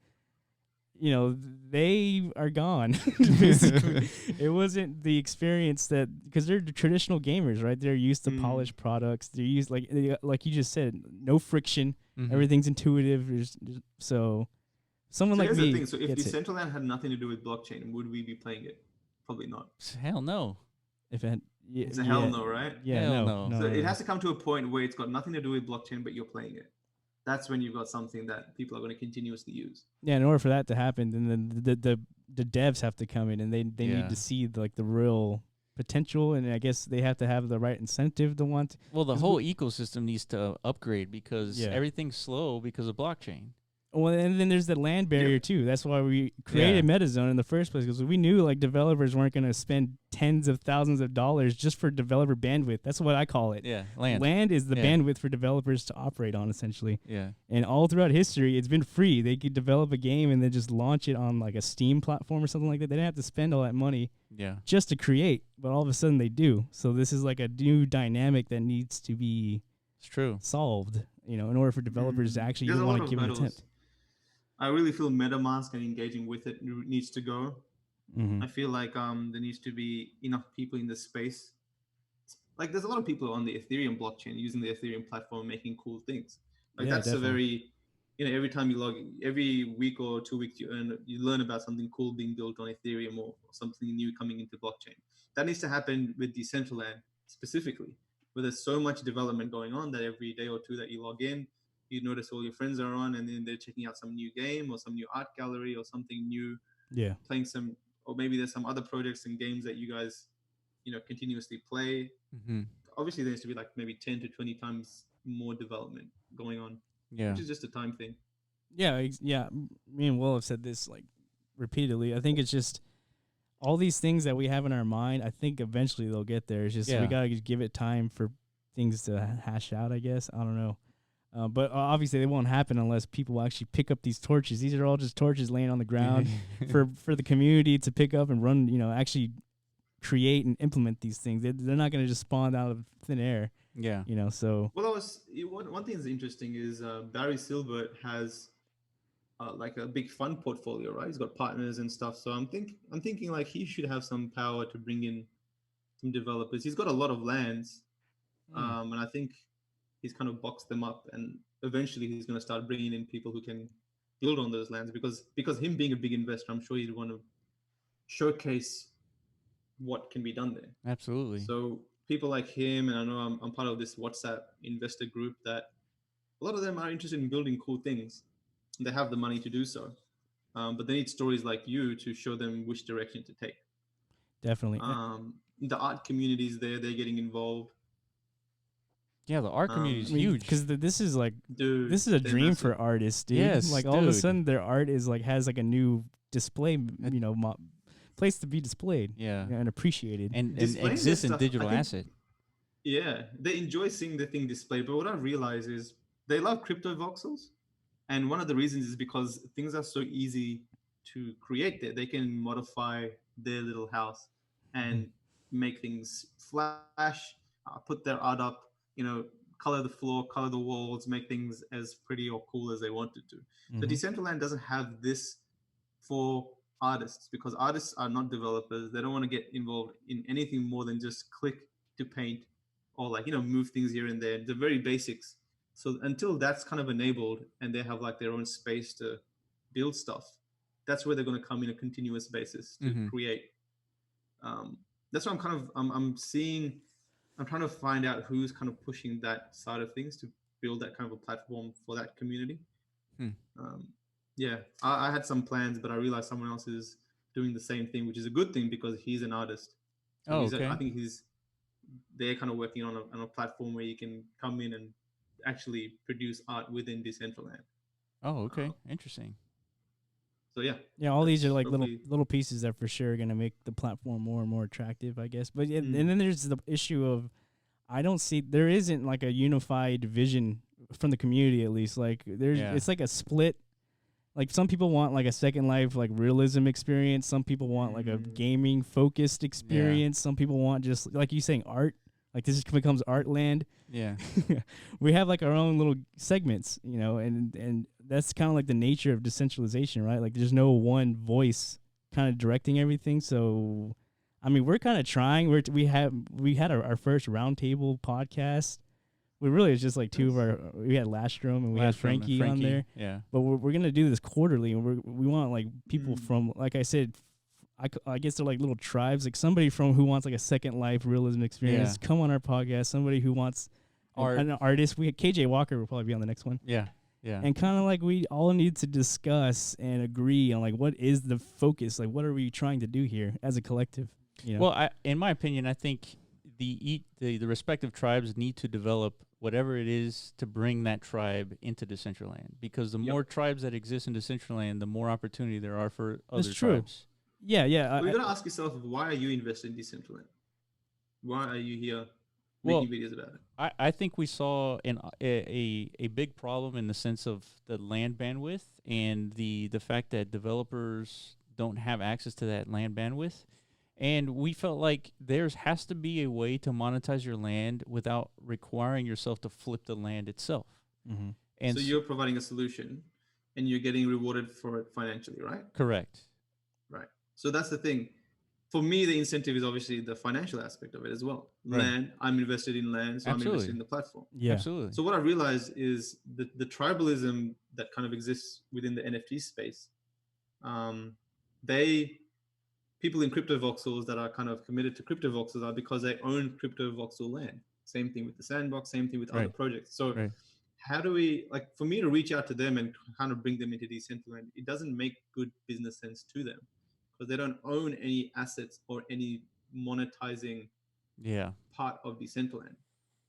They are gone. Basically, it wasn't the experience that because they're the traditional gamers, right? They're used to polished products. They're used like you just said, no friction. Everything's intuitive. So someone like me. So if Decentraland had nothing to do with blockchain, would we be playing it? Probably not. Hell no. If it, it's a hell no, right? Yeah, no. So it has to come to a point where it's got nothing to do with blockchain, but you're playing it. That's when you've got something that people are going to continuously use. Yeah, in order for that to happen, then the devs have to come in and they need to see the real potential, and I guess they have to have the right incentive to want. Well, the whole ecosystem needs to upgrade because everything's slow because of blockchain. Well, and then there's the land barrier too. That's why we created MetaZone in the first place, because we knew like developers weren't going to spend tens of thousands of dollars just for developer bandwidth. That's what I call it. Yeah, land. Land is the bandwidth for developers to operate on, essentially. Yeah. And all throughout history, it's been free. They could develop a game and then just launch it on like a Steam platform or something like that. They didn't have to spend all that money just to create, but all of a sudden they do. So this is like a new dynamic that needs to be solved, in order for developers to actually even want to give it an attempt. I really feel MetaMask and engaging with it needs to go. Mm-hmm. I feel like there needs to be enough people in the space. Like there's a lot of people on the Ethereum blockchain using the Ethereum platform making cool things. Like that's definitely. A very, every time you log, every week or 2 weeks you learn about something cool being built on Ethereum or something new coming into blockchain. That needs to happen with Decentraland specifically, where there's so much development going on that every day or two that you log in, you notice all your friends are on, and then they're checking out some new game or some new art gallery or something new. Yeah. Playing some, or maybe there's some other projects and games that you guys, continuously play. Mm-hmm. Obviously, there needs to be like maybe 10 to 20 times more development going on. Yeah. Which is just a time thing. Yeah. Me and Will have said this like repeatedly. I think it's just all these things that we have in our mind. I think eventually they'll get there. It's just we gotta just give it time for things to hash out, I guess. I don't know. But obviously, they won't happen unless people actually pick up these torches. These are all just torches laying on the ground for the community to pick up and run. Actually create and implement these things. They're not going to just spawn out of thin air. Yeah. So. Well, one thing that's interesting is Barry Silbert has like a big fund portfolio, right? He's got partners and stuff. So I'm thinking like he should have some power to bring in some developers. He's got a lot of lands, and I think he's kind of boxed them up, and eventually he's going to start bringing in people who can build on those lands because him being a big investor, I'm sure he'd want to showcase what can be done there. Absolutely. So people like him, and I know I'm part of this WhatsApp investor group, that a lot of them are interested in building cool things. They have the money to do so, but they need stories like you to show them which direction to take. Definitely. The art communities they're getting involved. Yeah, the art community is huge. Because this is like, this is a dream for artists, dude. Yes, like all of a sudden their art is like has like a new display, place to be displayed. Yeah, and appreciated and exists in digital asset. Yeah, they enjoy seeing the thing displayed. But what I realize is they love crypto voxels, and one of the reasons is because things are so easy to create there. They can modify their little house and make things flash, put their art up. Color the floor, color the walls, make things as pretty or cool as they wanted to. Mm-hmm. So Decentraland doesn't have this for artists because artists are not developers. They don't want to get involved in anything more than just click to paint or move things here and there. The very basics. So until that's kind of enabled and they have like their own space to build stuff, that's where they're going to come in a continuous basis to create. That's what I'm trying to find out who's kind of pushing that side of things to build that kind of a platform for that community. I had some plans, but I realized someone else is doing the same thing, which is a good thing because he's an artist. So I think they're kind of working on a platform where you can come in and actually produce art within Decentraland. Oh, okay. Interesting. So yeah, all these are like little pieces that for sure are going to make the platform more and more attractive, I guess. But and then there's the issue of there isn't like a unified vision from the community, at least. Like it's like a split. Like some people want like a Second Life like realism experience. Some people want like a gaming focused experience. Some people want just like you saying art. Like this becomes art land. Yeah. We have like our own little segments, and that's kind of like the nature of decentralization, right? Like there's no one voice kind of directing everything. So, I mean, we're kind of trying. We had our first roundtable podcast. We really it's just like we had Lastrom and we had Frankie on there. Yeah. But we're gonna do this quarterly, and we want like people from, like I said, I guess they're like little tribes, like somebody from who wants like a Second Life realism experience, come on our podcast. Somebody who wants an artist. KJ Walker will probably be on the next one. Yeah. Yeah. And kind of like we all need to discuss and agree on like what is the focus, like what are we trying to do here as a collective? Well, in my opinion, I think the respective tribes need to develop whatever it is to bring that tribe into Decentraland. Because the more tribes that exist in Decentraland, the more opportunity there are for other tribes. Yeah. Well, you got to ask yourself, why are you invested in Decentraland? Why are you here making videos about it? I think we saw a big problem in the sense of the land bandwidth and the fact that developers don't have access to that land bandwidth. And we felt like there has to be a way to monetize your land without requiring yourself to flip the land itself. Mm-hmm. And so you're providing a solution and you're getting rewarded for it financially, right? Correct. Right. So that's the thing. For me, the incentive is obviously the financial aspect of it as well. Right. Land, I'm invested in land, so I'm invested in the platform. Yeah. Absolutely. So what I realized is the tribalism that kind of exists within the NFT space. People in crypto voxels that are kind of committed to crypto voxels are because they own crypto voxel land. Same thing with the sandbox, same thing with other projects. So how do we, like, for me to reach out to them and kind of bring them into Decentraland, it doesn't make good business sense to them because they don't own any assets or any monetizing part of Decentraland.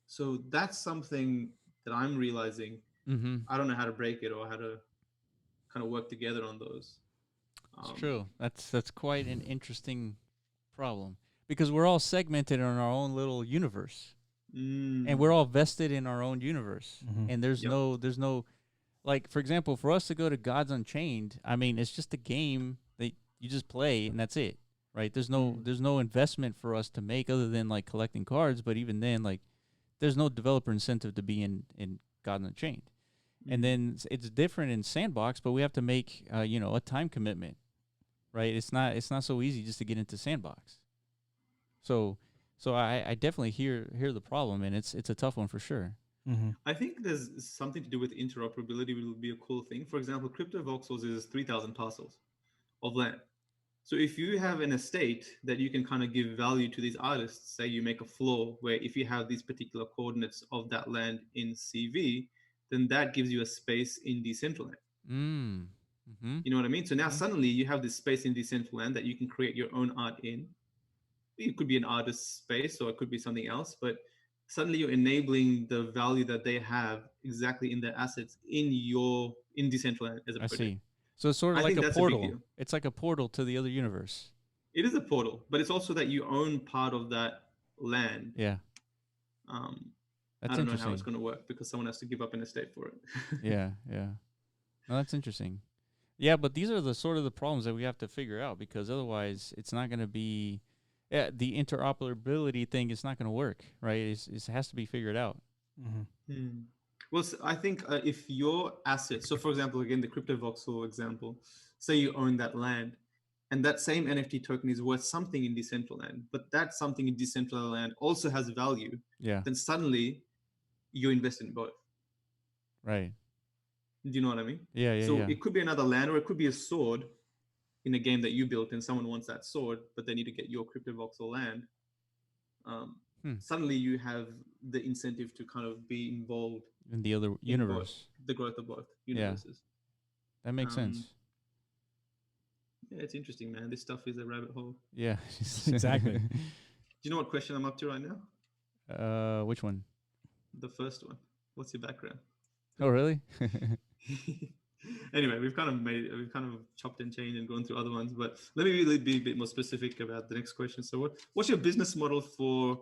So that's something that I'm realizing. I don't know how to break it or how to kind of work together on those. It's true. That's quite an interesting problem because we're all segmented in our own little universe, and we're all vested in our own universe. And there's no, like, for example, for us to go to Gods Unchained, I mean, it's just a game that you just play and that's it, right? There's no investment for us to make other than like collecting cards. But even then, like, there's no developer incentive to be in Gods Unchained. And then it's different in Sandbox, but we have to make a time commitment. Right, it's not so easy just to get into Sandbox. So I definitely hear the problem, and it's a tough one for sure. I think there's something to do with interoperability, which would be a cool thing. For example, Crypto Voxels is 3,000 parcels of land. So if you have an estate that you can kind of give value to these artists, say you make a floor where if you have these particular coordinates of that land in CV, then that gives you a space in Decentraland. You know what I mean? So now suddenly you have this space in Decentraland that you can create your own art in. It could be an artist's space or it could be something else, but suddenly you're enabling the value that they have exactly in their assets in Decentraland as a project. I see. So it's sort of like a portal. It's like a portal to the other universe. It is a portal, but it's also that you own part of that land. Yeah. I don't know how it's going to work because someone has to give up an estate for it. Yeah. No, that's interesting. Yeah, but these are the sort of the problems that we have to figure out because otherwise it's not going to be the interoperability thing is not going to work, right? It has to be figured out. Well, so I think if your assets, so for example, again, the Crypto Voxel example, say you own that land and that same NFT token is worth something in Decentraland, but that something in Decentraland also has value, then suddenly you invest in both. Right. Do you know what I mean? Yeah. So it could be another land or it could be a sword in a game that you built and someone wants that sword, but they need to get your Crypto Voxel land. Suddenly you have the incentive to kind of be involved in the other universe, the growth of both universes. That makes sense. Yeah, it's interesting, man. This stuff is a rabbit hole. Yeah, exactly. Do you know what question I'm up to right now? Which one? The first one. What's your background? Oh, really? Anyway, we've kind of chopped and changed and gone through other ones, but let me really be a bit more specific about the next question. So what's your business model for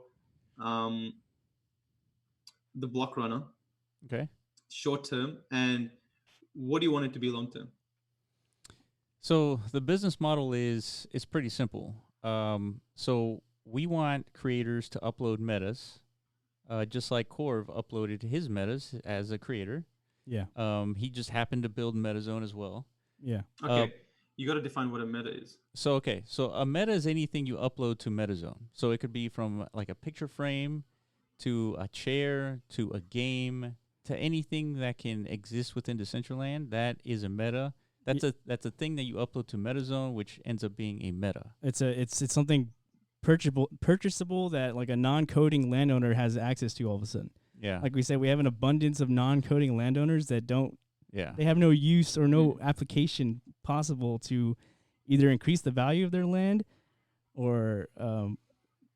the BlockRunner? Okay. Short term, and what do you want it to be long term? So the business model is pretty simple. So we want creators to upload metas, just like Corv uploaded his metas as a creator. Yeah. He just happened to build MetaZone as well. Yeah. Okay. You got to define what a meta is. So a meta is anything you upload to MetaZone. So it could be from like a picture frame to a chair to a game to anything that can exist within Decentraland. That is a meta. That's a thing that you upload to MetaZone, which ends up being a meta. It's something purchasable that like a non-coding landowner has access to all of a sudden. Yeah. Like we said, we have an abundance of non-coding landowners that don't. Yeah. They have no use or no application possible to either increase the value of their land or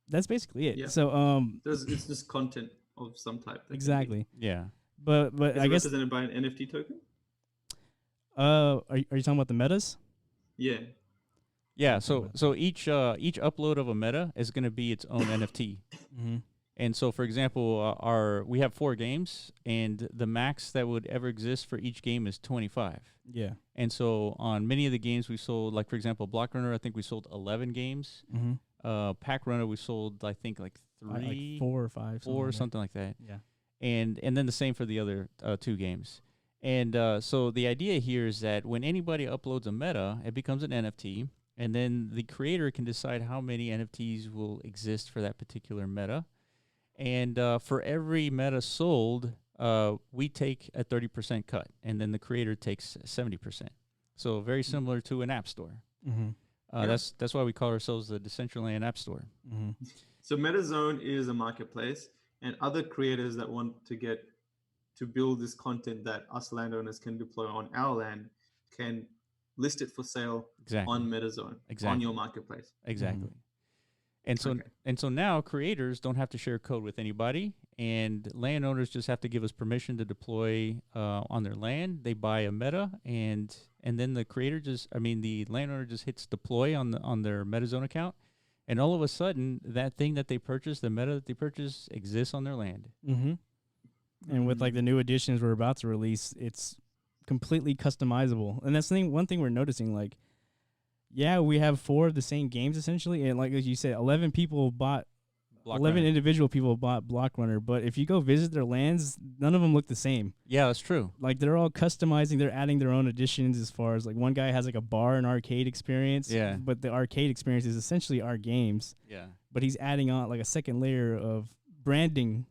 that's basically it. Yeah. So it's just content of some type. Exactly. Yeah. But Is I it guess represented by an NFT token? are you talking about the metas? Yeah. Yeah, so each upload of a meta is going to be its own NFT. Mm-hmm. And so, for example, we have 4 games, and the max that would ever exist for each game is 25. Yeah. And so, on many of the games we sold, like for example, BlockRunner, I think we sold 11 games. Mm-hmm. Pack Runner, we sold I think like 3, like 4 or 5, something like that. Yeah. And then the same for the other 2 games. And so the idea here is that when anybody uploads a meta, it becomes an NFT, and then the creator can decide how many NFTs will exist for that particular meta. And for every meta sold, we take a 30% cut, and then the creator takes 70%. So very similar to an app store. Mm-hmm. That's why we call ourselves the Decentraland App Store. Mm-hmm. So MetaZone is a marketplace, and other creators that want to build this content that us landowners can deploy on our land can list it for sale on MetaZone, on your marketplace. Exactly. Mm-hmm. And so now creators don't have to share code with anybody, and landowners just have to give us permission to deploy on their land. They buy a meta, and then the landowner just hits deploy on their MetaZone account, and all of a sudden that thing that they purchased, the meta that they purchased, exists on their land. Mm-hmm. And with like the new additions we're about to release, it's completely customizable. And that's one thing we're noticing. Like, yeah, we have 4 of the same games essentially, and like as you said, 11 individual people bought BlockRunner. But if you go visit their lands, none of them look the same. Yeah, that's true. Like they're all customizing, they're adding their own additions. As far as like one guy has like a bar and arcade experience. Yeah. But the arcade experience is essentially our games. Yeah. But he's adding on like a second layer of branding.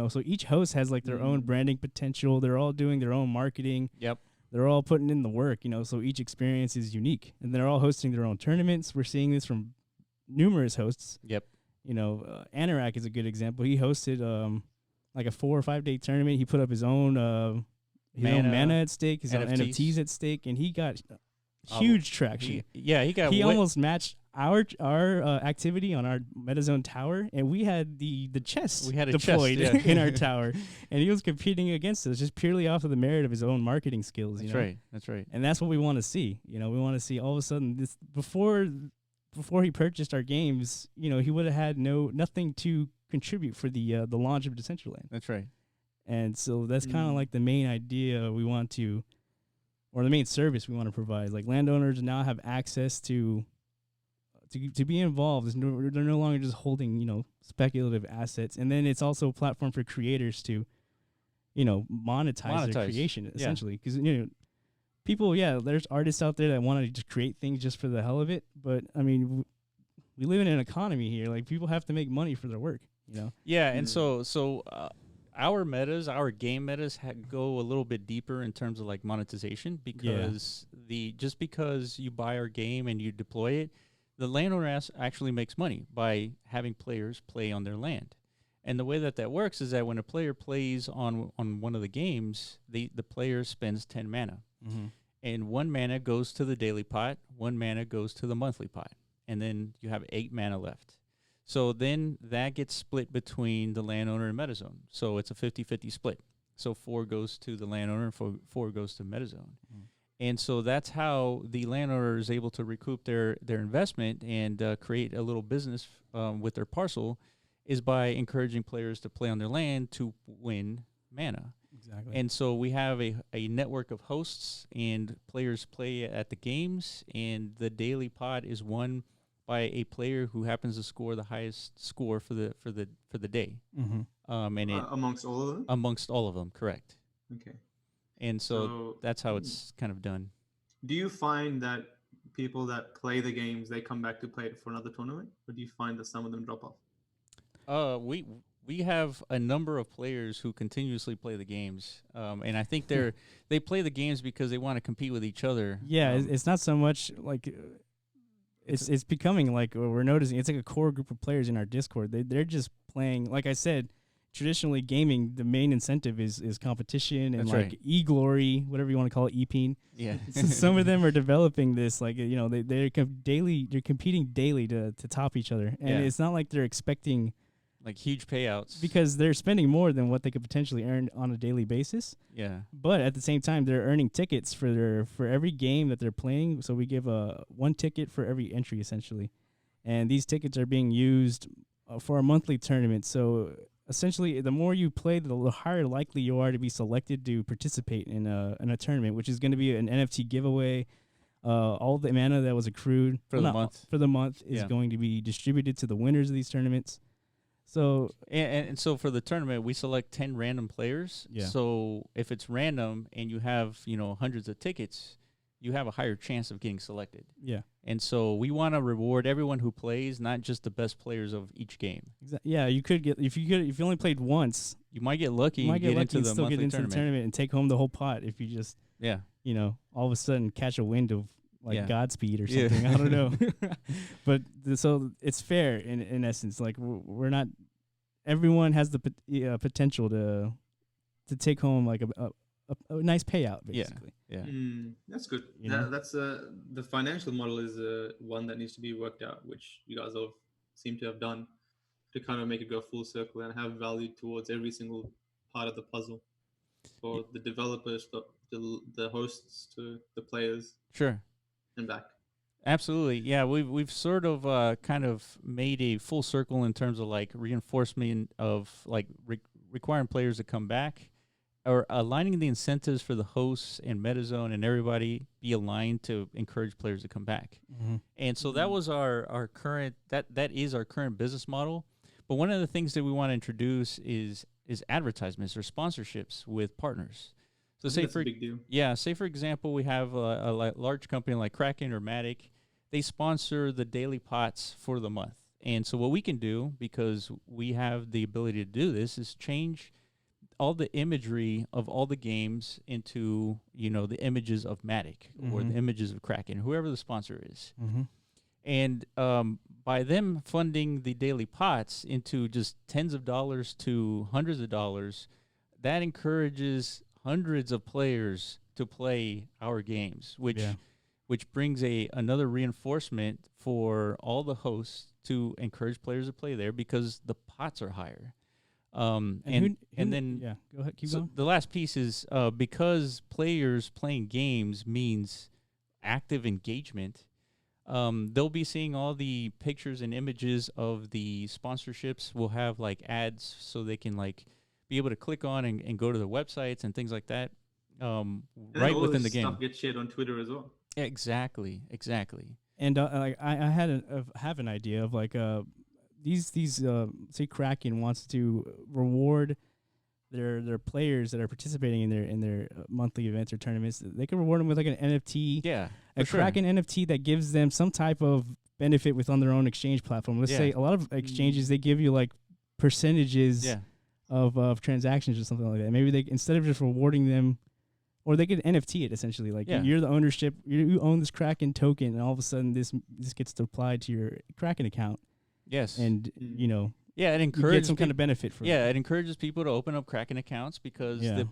So each host has like their own branding potential. They're all doing their own marketing. Yep. They're all putting in the work, so each experience is unique. And they're all hosting their own tournaments. We're seeing this from numerous hosts. Yep. Anorak is a good example. He hosted like a 4 or 5 day tournament. He put up his own mana at stake, his own NFTs at stake, and he got huge traction. He almost matched our activity on our MetaZone tower, and we had the chest deployed in our tower, and he was competing against us just purely off of the merit of his own marketing skills. That's right. And that's what we want to see. We want to see all of a sudden this before he purchased our games. He would have had nothing to contribute for the launch of Decentraland. That's right. And so that's kind of like the main idea we want to, or the main service we want to provide. Like landowners now have access to be involved. They're no longer just holding, speculative assets. And then it's also a platform for creators to, monetize their creation, essentially. Because, people, there's artists out there that want to just create things just for the hell of it. But, I mean, we live in an economy here. Like, people have to make money for their work, Yeah, and so our metas, our game metas go a little bit deeper in terms of, like, monetization. Because just because you buy our game and you deploy it, the landowner actually makes money by having players play on their land. And the way that works is that when a player plays on one of the games, the player spends 10 mana. Mm-hmm. And 1 mana goes to the daily pot, 1 mana goes to the monthly pot. And then you have 8 mana left. So then that gets split between the landowner and MetaZone. So it's a 50-50 split. So 4 goes to the landowner and 4 goes to MetaZone. Mm-hmm. And so that's how the landowner is able to recoup their investment and create a little business with their parcel, is by encouraging players to play on their land to win mana. Exactly. And so we have a network of hosts, and players play at the games, and the daily pot is won by a player who happens to score the highest score for the day. Mm-hmm. And amongst all of them? Amongst all of them, correct. Okay. And so that's how it's kind of done. Do you find that people that play the games, they come back to play it for another tournament? Or do you find that some of them drop off? We have a number of players who continuously play the games. And I think they play the games because they want to compete with each other. Yeah, it's not so much like... It's becoming like we're noticing. It's like a core group of players in our Discord. They're just playing, like I said, traditionally gaming, the main incentive is competition and e-glory, whatever you want to call it, e-peen. Yeah. Some of them are developing this, like, they're competing daily to top each other. And it's not like they're expecting Like huge payouts. Because they're spending more than what they could potentially earn on a daily basis. Yeah. But at the same time, they're earning tickets for every game that they're playing. So we give one ticket for every entry, essentially. And these tickets are being used for a monthly tournament. So essentially, the more you play, the higher likely you are to be selected to participate in a tournament, which is going to be an NFT giveaway. All the mana that was accrued for the month is going to be distributed to the winners of these tournaments. So and so for the tournament, we select 10 random players. Yeah. So if it's random and you have hundreds of tickets, you have a higher chance of getting selected. Yeah. And so we want to reward everyone who plays, not just the best players of each game. Yeah, you could get if you only played once, you might get lucky. You might get lucky into and the still get into tournament. the tournament and take home the whole pot. If you just all of a sudden catch a wind of Godspeed or something. I don't know. But so it's fair in essence. Like we're not. Everyone has the potential to take home like a nice payout, basically. Yeah. That's good. That's the financial model is one that needs to be worked out, which you guys all seem to have done to kind of make it go full circle and have value towards every single part of the puzzle for the developers, the hosts, to the players. Sure. And back. Absolutely. Yeah, we've sort of kind of made a full circle in terms of like reinforcement of like requiring players to come back, or aligning the incentives for the hosts and MetaZone and everybody be aligned to encourage players to come back. Mm-hmm. And so that was our current that is our current business model. But one of the things that we want to introduce is advertisements or sponsorships with partners. So say that's a big deal. Yeah, say for example, we have a large company like Kraken or Matic. They sponsor the daily pots for the month. And so what we can do, because we have the ability to do this, is change all the imagery of all the games into, the images of Matic or the images of Kraken, whoever the sponsor is. Mm-hmm. And by them funding the daily pots into just tens of dollars to hundreds of dollars, that encourages hundreds of players to play our games, which brings another reinforcement for all the hosts to encourage players to play there because the pots are higher. Go ahead, keep going. The last piece is because players playing games means active engagement. They'll be seeing all the pictures and images of the sponsorships. We'll have like ads so they can like be able to click on and go to the websites and things like that. Right within the game. Stuff gets shared on Twitter as well. Exactly. And like I have an idea of like these say Kraken wants to reward their players that are participating in their monthly events or tournaments. They can reward them with like an NFT. Yeah, Kraken NFT that gives them some type of benefit within their own exchange platform. Let's say a lot of exchanges they give you like percentages of transactions or something like that. Maybe they, instead of just rewarding them, or they could NFT it essentially. Like you're the ownership, you own this Kraken token, and all of a sudden this gets to apply to your Kraken account. Yes, and it encourages you get some kind of benefit from it. Yeah, it encourages people to open up Kraken accounts because the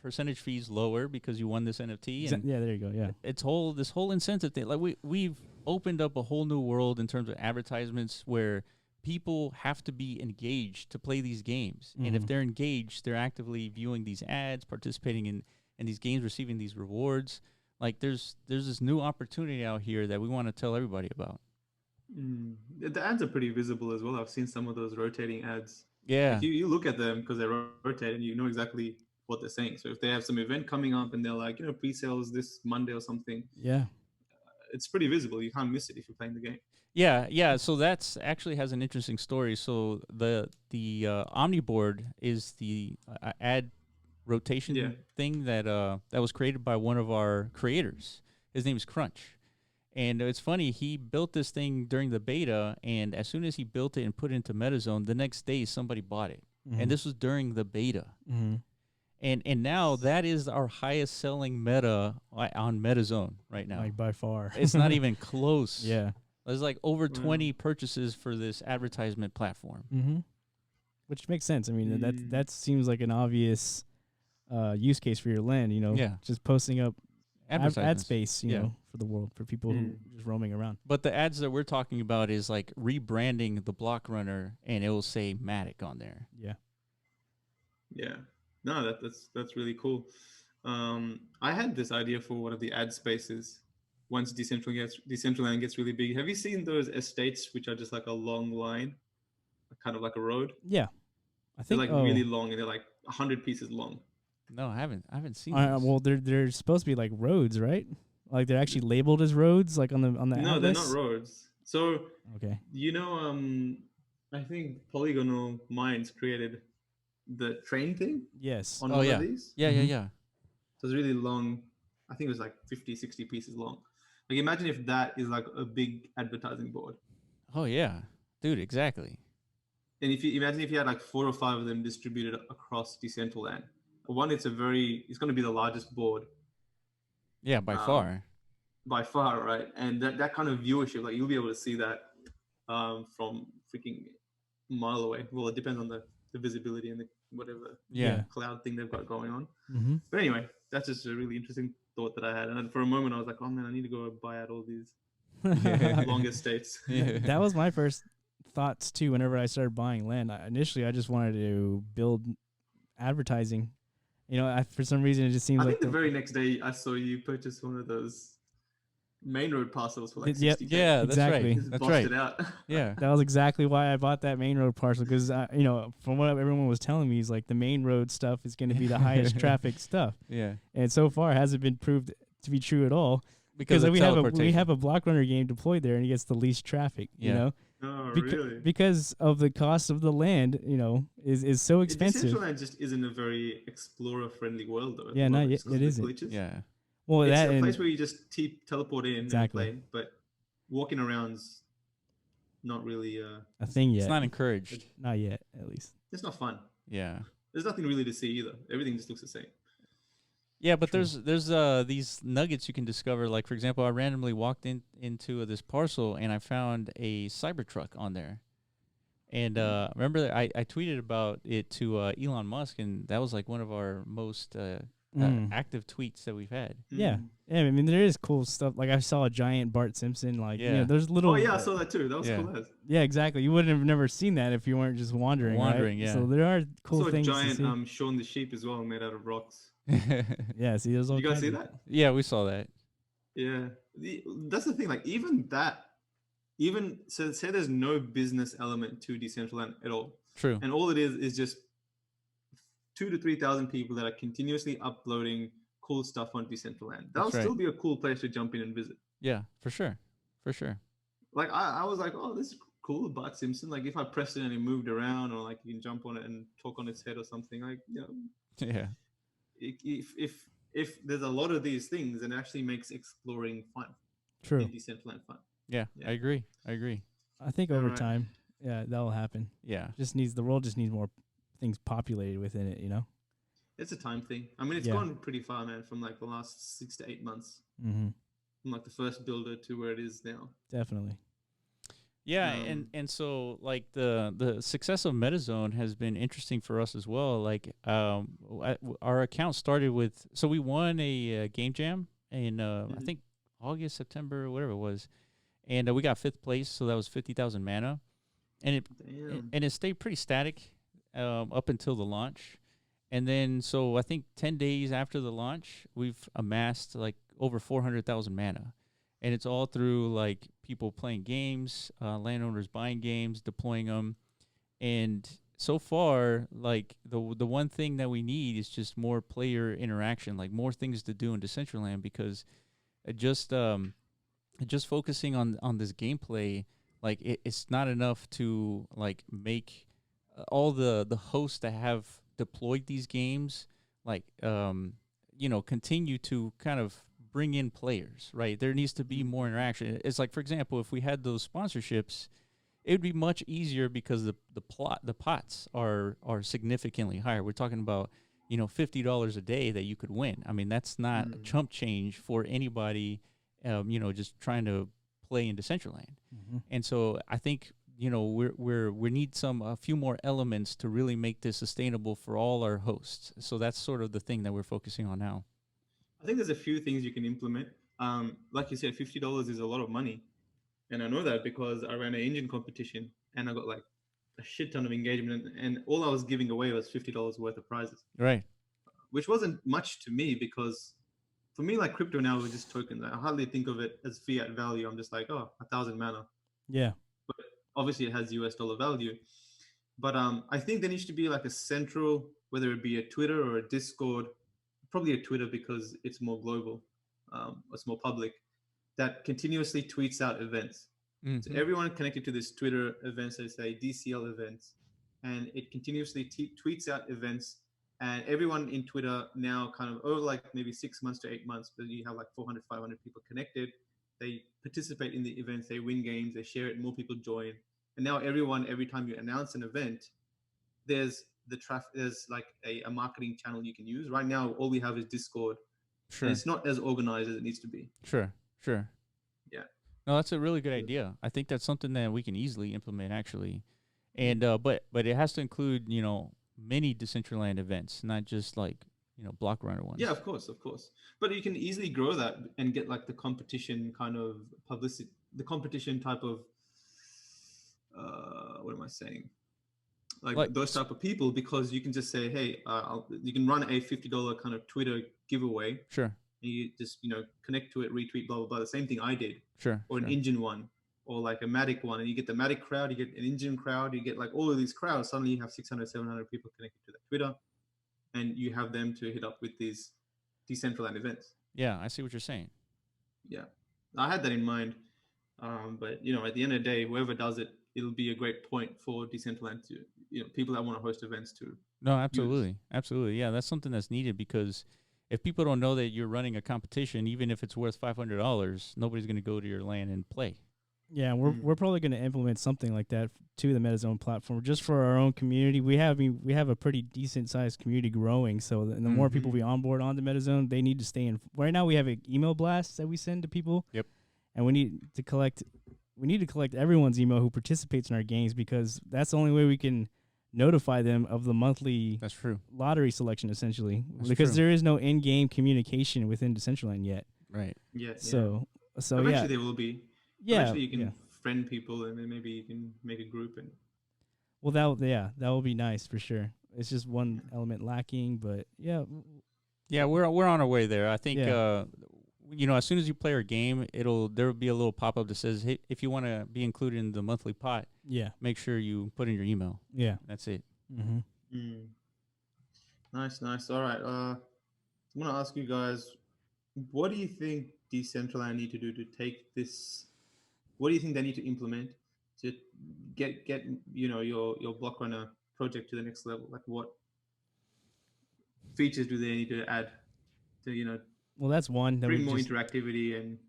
percentage fee's lower because you won this NFT. And there you go. Yeah, it's this whole incentive thing. Like we've opened up a whole new world in terms of advertisements where people have to be engaged to play these games. And if they're engaged, they're actively viewing these ads, participating in these games, receiving these rewards. Like there's this new opportunity out here that we want to tell everybody about. The ads are pretty visible as well. I've seen some of those rotating ads. Yeah. Like you look at them because they're rotating and you know exactly what they're saying. So if they have some event coming up and they're like, pre-sales this Monday or something. Yeah. It's pretty visible. You can't miss it if you're playing the game. Yeah. So that's actually has an interesting story. So the Omniboard is the ad rotation thing that was created by one of our creators. His name is Crunch. And it's funny, he built this thing during the beta, and as soon as he built it and put it into MetaZone, the next day somebody bought it. And this was during the beta. And now that is our highest selling meta on MetaZone right now. Like by far. It's not even close. Yeah. There's like over 20 purchases for this advertisement platform. Which makes sense. I mean, that seems like an obvious use case for your land, just posting up ad space, for the world, for people who just roaming around. But the ads that we're talking about is like rebranding the BlockRunner, and it will say Matic on there. Yeah. Yeah. No, that's really cool. I had this idea for one of the ad spaces once Decentraland gets really big. Have you seen those estates which are just like a long line, kind of like a road? Yeah. I think they're like really long, and they're like 100 pieces long. No, I haven't seen well, they're supposed to be like roads, right? Like they're actually labeled as roads, like on the No, atlas? they're not roads. So okay, I think Polygonal Minds created the train thing. Yes. On one of these. Yeah. So it's really long. I think it was like 50, 60 pieces long. Like imagine if that is like a big advertising board. Oh yeah, dude, exactly. And if you had like 4 or 5 of them distributed across Decentraland, one, it's going to be the largest board. Yeah, by far. By far, right? And that kind of viewership, like you'll be able to see that from freaking a mile away. Well, it depends on the visibility and the whatever cloud thing they've got going on. Mm-hmm. But anyway, that's just a really interesting thought that I had. And for a moment, I was like, oh man, I need to go buy out all these longer states. That was my first thoughts too. Whenever I started buying land, initially I just wanted to build advertising. For some reason it just seems I think the very next day I saw you purchase one of those main road parcels for like 60K. Yeah, exactly. That's right. It out. Yeah, that was exactly why I bought that main road parcel, because from what everyone was telling me, is like the main road stuff is going to be the highest traffic stuff. Yeah, and so far hasn't been proved to be true at all, because we have a BlockRunner game deployed there and it gets the least traffic. Oh, really? Because of the cost of the land, is so expensive. Decentraland just isn't a very explorer-friendly world, though. Yeah, no, it isn't. Glitches. Yeah. Well, it's that a place where you just teleport in and play, but walking around's not really a thing yet. It's not encouraged. Not yet, at least. It's not fun. Yeah. There's nothing really to see either. Everything just looks the same. Yeah, but there's these nuggets you can discover. Like, for example, I randomly walked into this parcel and I found a Cybertruck on there. And remember, I tweeted about it to Elon Musk, and that was like one of our most active tweets that we've had. Yeah. I mean, there is cool stuff. Like, I saw a giant Bart Simpson. Like, there's little. Oh yeah, I saw that too. That was cool. Yeah, exactly. You wouldn't have never seen that if you weren't just wandering. Right? Yeah. So there are cool things. I saw a to see. giant Shaun the Sheep as well, made out of rocks. Yeah, see, there's all. You guys see that? Yeah, we saw that. Yeah, that's the thing. Like, say there's no business element to Decentraland at all. True. And all it is just 2,000 to 3,000 people that are continuously uploading cool stuff on Decentraland. That'll still be a cool place to jump in and visit. Yeah, for sure. Like I was like, oh, this is cool, Bart Simpson. Like if I pressed it and it moved around, or like you can jump on it and talk on its head or something. Like Yeah. If there's a lot of these things, it actually makes exploring fun. True. In Decentraland fun. Yeah, I agree. I think over time, that'll happen. Yeah. The world just needs more things populated within it, It's a time thing. I mean, it's gone pretty far, man, from like the last 6 to 8 months. Mm-hmm. From like the first builder to where it is now. Definitely. Yeah, and so like the success of MetaZone has been interesting for us as well. Like our account started with, so we won a game jam in I think August, September, whatever it was, and we got 5th place, so that was 50,000 mana, and it stayed pretty static up until the launch, and then so I think 10 days after the launch, we've amassed like over 400,000 mana. And it's all through like people playing games, landowners buying games, deploying them, and so far, like the one thing that we need is just more player interaction, like more things to do in Decentraland, because just focusing on this gameplay, like it's not enough to like make all the hosts that have deployed these games like continue to kind of bring in players, right? There needs to be more interaction. It's like, for example, if we had those sponsorships, it would be much easier because the pots are significantly higher. We're talking about $50 a day that you could win. I mean, that's not a chump change for anybody, just trying to play in Decentraland. Mm-hmm. And so I think we need a few more elements to really make this sustainable for all our hosts. So that's sort of the thing that we're focusing on now. I think there's a few things you can implement. Like you said, $50 is a lot of money, and I know that because I ran an engine competition and I got like a shit ton of engagement, and all I was giving away was $50 worth of prizes, Right. which wasn't much to me because for me, like crypto now is just tokens. I hardly think of it as fiat value. I'm just like, oh, 1,000 mana. Yeah. But obviously, it has US dollar value. But I think there needs to be like a central, whether it be a Twitter or a Discord, probably a Twitter because it's more global, it's more public, that continuously tweets out events. So everyone connected to this Twitter events, they say DCL events, and it continuously tweets out events. And everyone in Twitter now kind of over like maybe 6 months to 8 months, but you have like 400, 500 people connected. They participate in the events, they win games, they share it, more people join. And now everyone, every time you announce an event, there's the traffic, there's like a marketing channel you can use. Right now, all we have is Discord. Sure. And it's not as organized as it needs to be. Sure. Yeah. No, that's a really good idea. I think that's something that we can easily implement, actually. And but it has to include, many Decentraland events, not just like BlockRunner ones. Yeah, of course. But you can easily grow that and get like the competition kind of publicity, the competition type of what am I saying? Like those type of people, because you can just say, hey, you can run a $50 kind of Twitter giveaway. Sure. And you just connect to it, retweet, blah blah blah. The same thing I did. Sure. Or an engine one, or like a Matic one, and you get the Matic crowd, you get an engine crowd, you get like all of these crowds. Suddenly you have 600, 700 people connected to that Twitter, and you have them to hit up with these Decentraland events. Yeah, I see what you're saying. Yeah, I had that in mind, but at the end of the day, whoever does it, it'll be a great point for Decentraland to people that want to host events to. No, absolutely, absolutely. Yeah, that's something that's needed, because if people don't know that you're running a competition, even if it's worth $500, nobody's going to go to your land and play. Yeah, we're probably going to implement something like that to the MetaZone platform just for our own community. We have a pretty decent sized community growing, so the more people we onboard onto MetaZone, they need to stay in. Right now, we have an email blast that we send to people. Yep. And we need to collect everyone's email who participates in our games, because that's the only way we can notify them of the monthly That's true. lottery selection, essentially, That's because true. there is no in-game communication within Decentraland yet. Right. Yeah. So eventually there will be. Yeah. Eventually you can friend people, and then maybe you can make a group and. Well, that will be nice for sure. It's just one element lacking, but yeah. Yeah, we're on our way there. I think Yeah. as soon as you play our game, there will be a little pop up that says, "Hey, if you want to be included in the monthly pot, make sure you put in your email." Yeah. That's it. Mm. Nice. All right. I'm gonna ask you guys, what do you think Decentraland need to do to take this? What do you think they need to implement to get your BlockRunner project to the next level? Like, what features do they need to add to Well, that's one that bring more interactivity and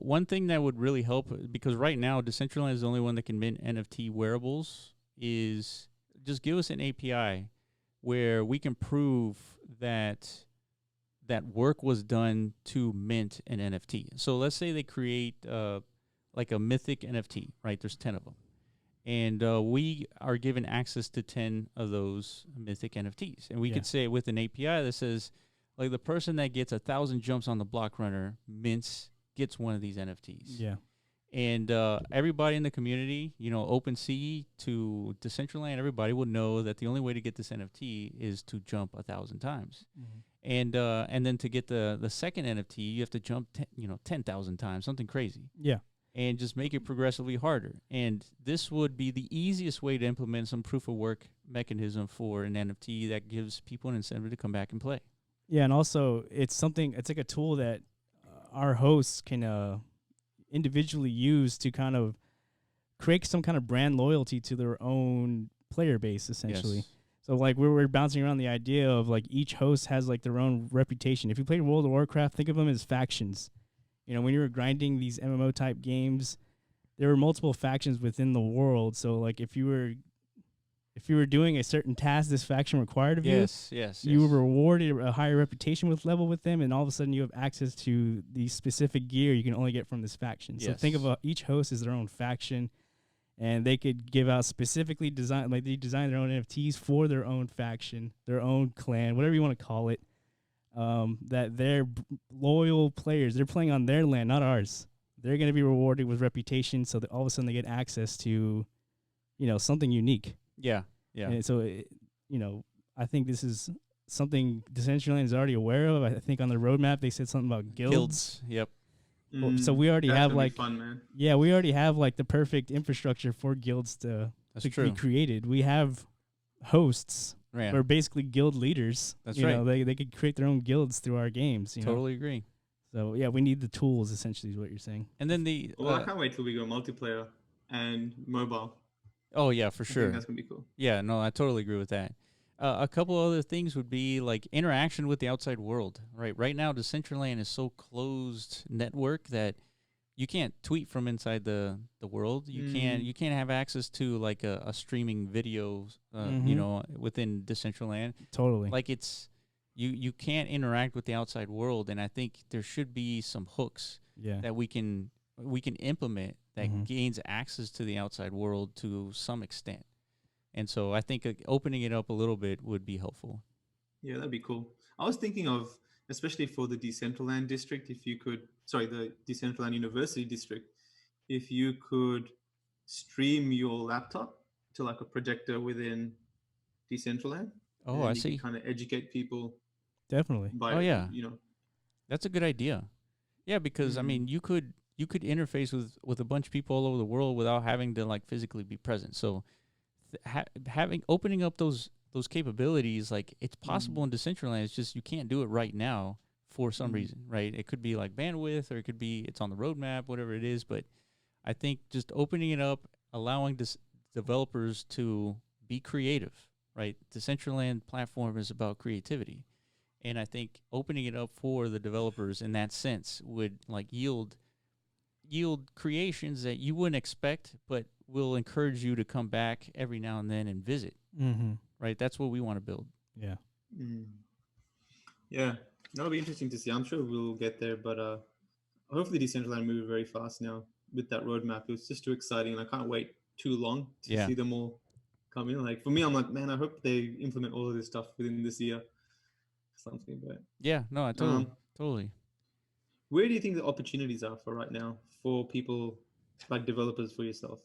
one thing that would really help, because right now Decentraland is the only one that can mint NFT wearables, is just give us an API where we can prove that work was done to mint an NFT. So let's say they create like a mythic NFT, right? There's 10 of them. And we are given access to 10 of those mythic NFTs. And we could say with an API that says, like, the person that gets 1,000 jumps on the BlockRunner gets one of these NFTs. Yeah. And everybody in the community, OpenSea to Decentraland, everybody will know that the only way to get this NFT is to jump 1,000 times. And then to get the second NFT, you have to jump 10,000 times, something crazy. Yeah. And just make it progressively harder. And this would be the easiest way to implement some proof of work mechanism for an NFT that gives people an incentive to come back and play. Yeah, and also it's like a tool that our hosts can individually use to kind of create some kind of brand loyalty to their own player base, essentially. Yes. So like we're bouncing around the idea of like each host has like their own reputation. If you play World of Warcraft, think of them as factions. When you were grinding these MMO type games, there were multiple factions within the world. So like if you were doing a certain task this faction required of you, you were rewarded a higher reputation level with them, and all of a sudden you have access to the specific gear you can only get from this faction. So think of each host as their own faction, and they could give out specifically they design their own NFTs for their own faction, their own clan, whatever you want to call it. that they're loyal players. They're playing on their land, not ours. They're going to be rewarded with reputation, so that all of a sudden they get access to, something unique. Yeah, yeah. And so, I think this is something Decentraland is already aware of. I think on the roadmap they said something about guilds. Yep. So we already have fun, man. Yeah, we already have the perfect infrastructure for guilds to be created. We have hosts. Yeah. We're basically guild leaders. That's right. They could create their own guilds through our games. Totally agree. So yeah, we need the tools. Essentially, is what you're saying. And then I can't wait till we go multiplayer and mobile. Oh yeah, for sure. I think that's gonna be cool. Yeah, no, I totally agree with that. A couple other things would be interaction with the outside world. Right now, Decentraland is so closed network that you can't tweet from inside the world. You can't have access to a streaming video, within Decentraland. Totally. You can't interact with the outside world, and I think there should be some hooks that we can implement that gains access to the outside world to some extent. And so I think opening it up a little bit would be helpful. Yeah, that'd be cool. I was thinking of, especially for the Decentraland district, the Decentraland University district, if you could stream your laptop to a projector within Decentraland. Oh, I see. Kind of educate people. Definitely. That's a good idea. Yeah, because I mean, you could interface with a bunch of people all over the world without having to physically be present. So opening up those capabilities, it's possible in Decentraland. It's just you can't do it right now for some reason, right? It could be bandwidth, or it could be it's on the roadmap, whatever it is. But I think just opening it up, allowing developers to be creative, right? Decentraland platform is about creativity, and I think opening it up for the developers in that sense would yield creations that you wouldn't expect, but will encourage you to come back every now and then and visit. Right? That's what we want to build. Yeah. Yeah. That'll be interesting to see. I'm sure we'll get there, but hopefully Decentraland move very fast now with that roadmap. It was just too exciting, and I can't wait too long to see them all come in. For me, I'm man, I hope they implement all of this stuff within this year. Something, but yeah, no, I totally. Where do you think the opportunities are for right now for people developers for yourself?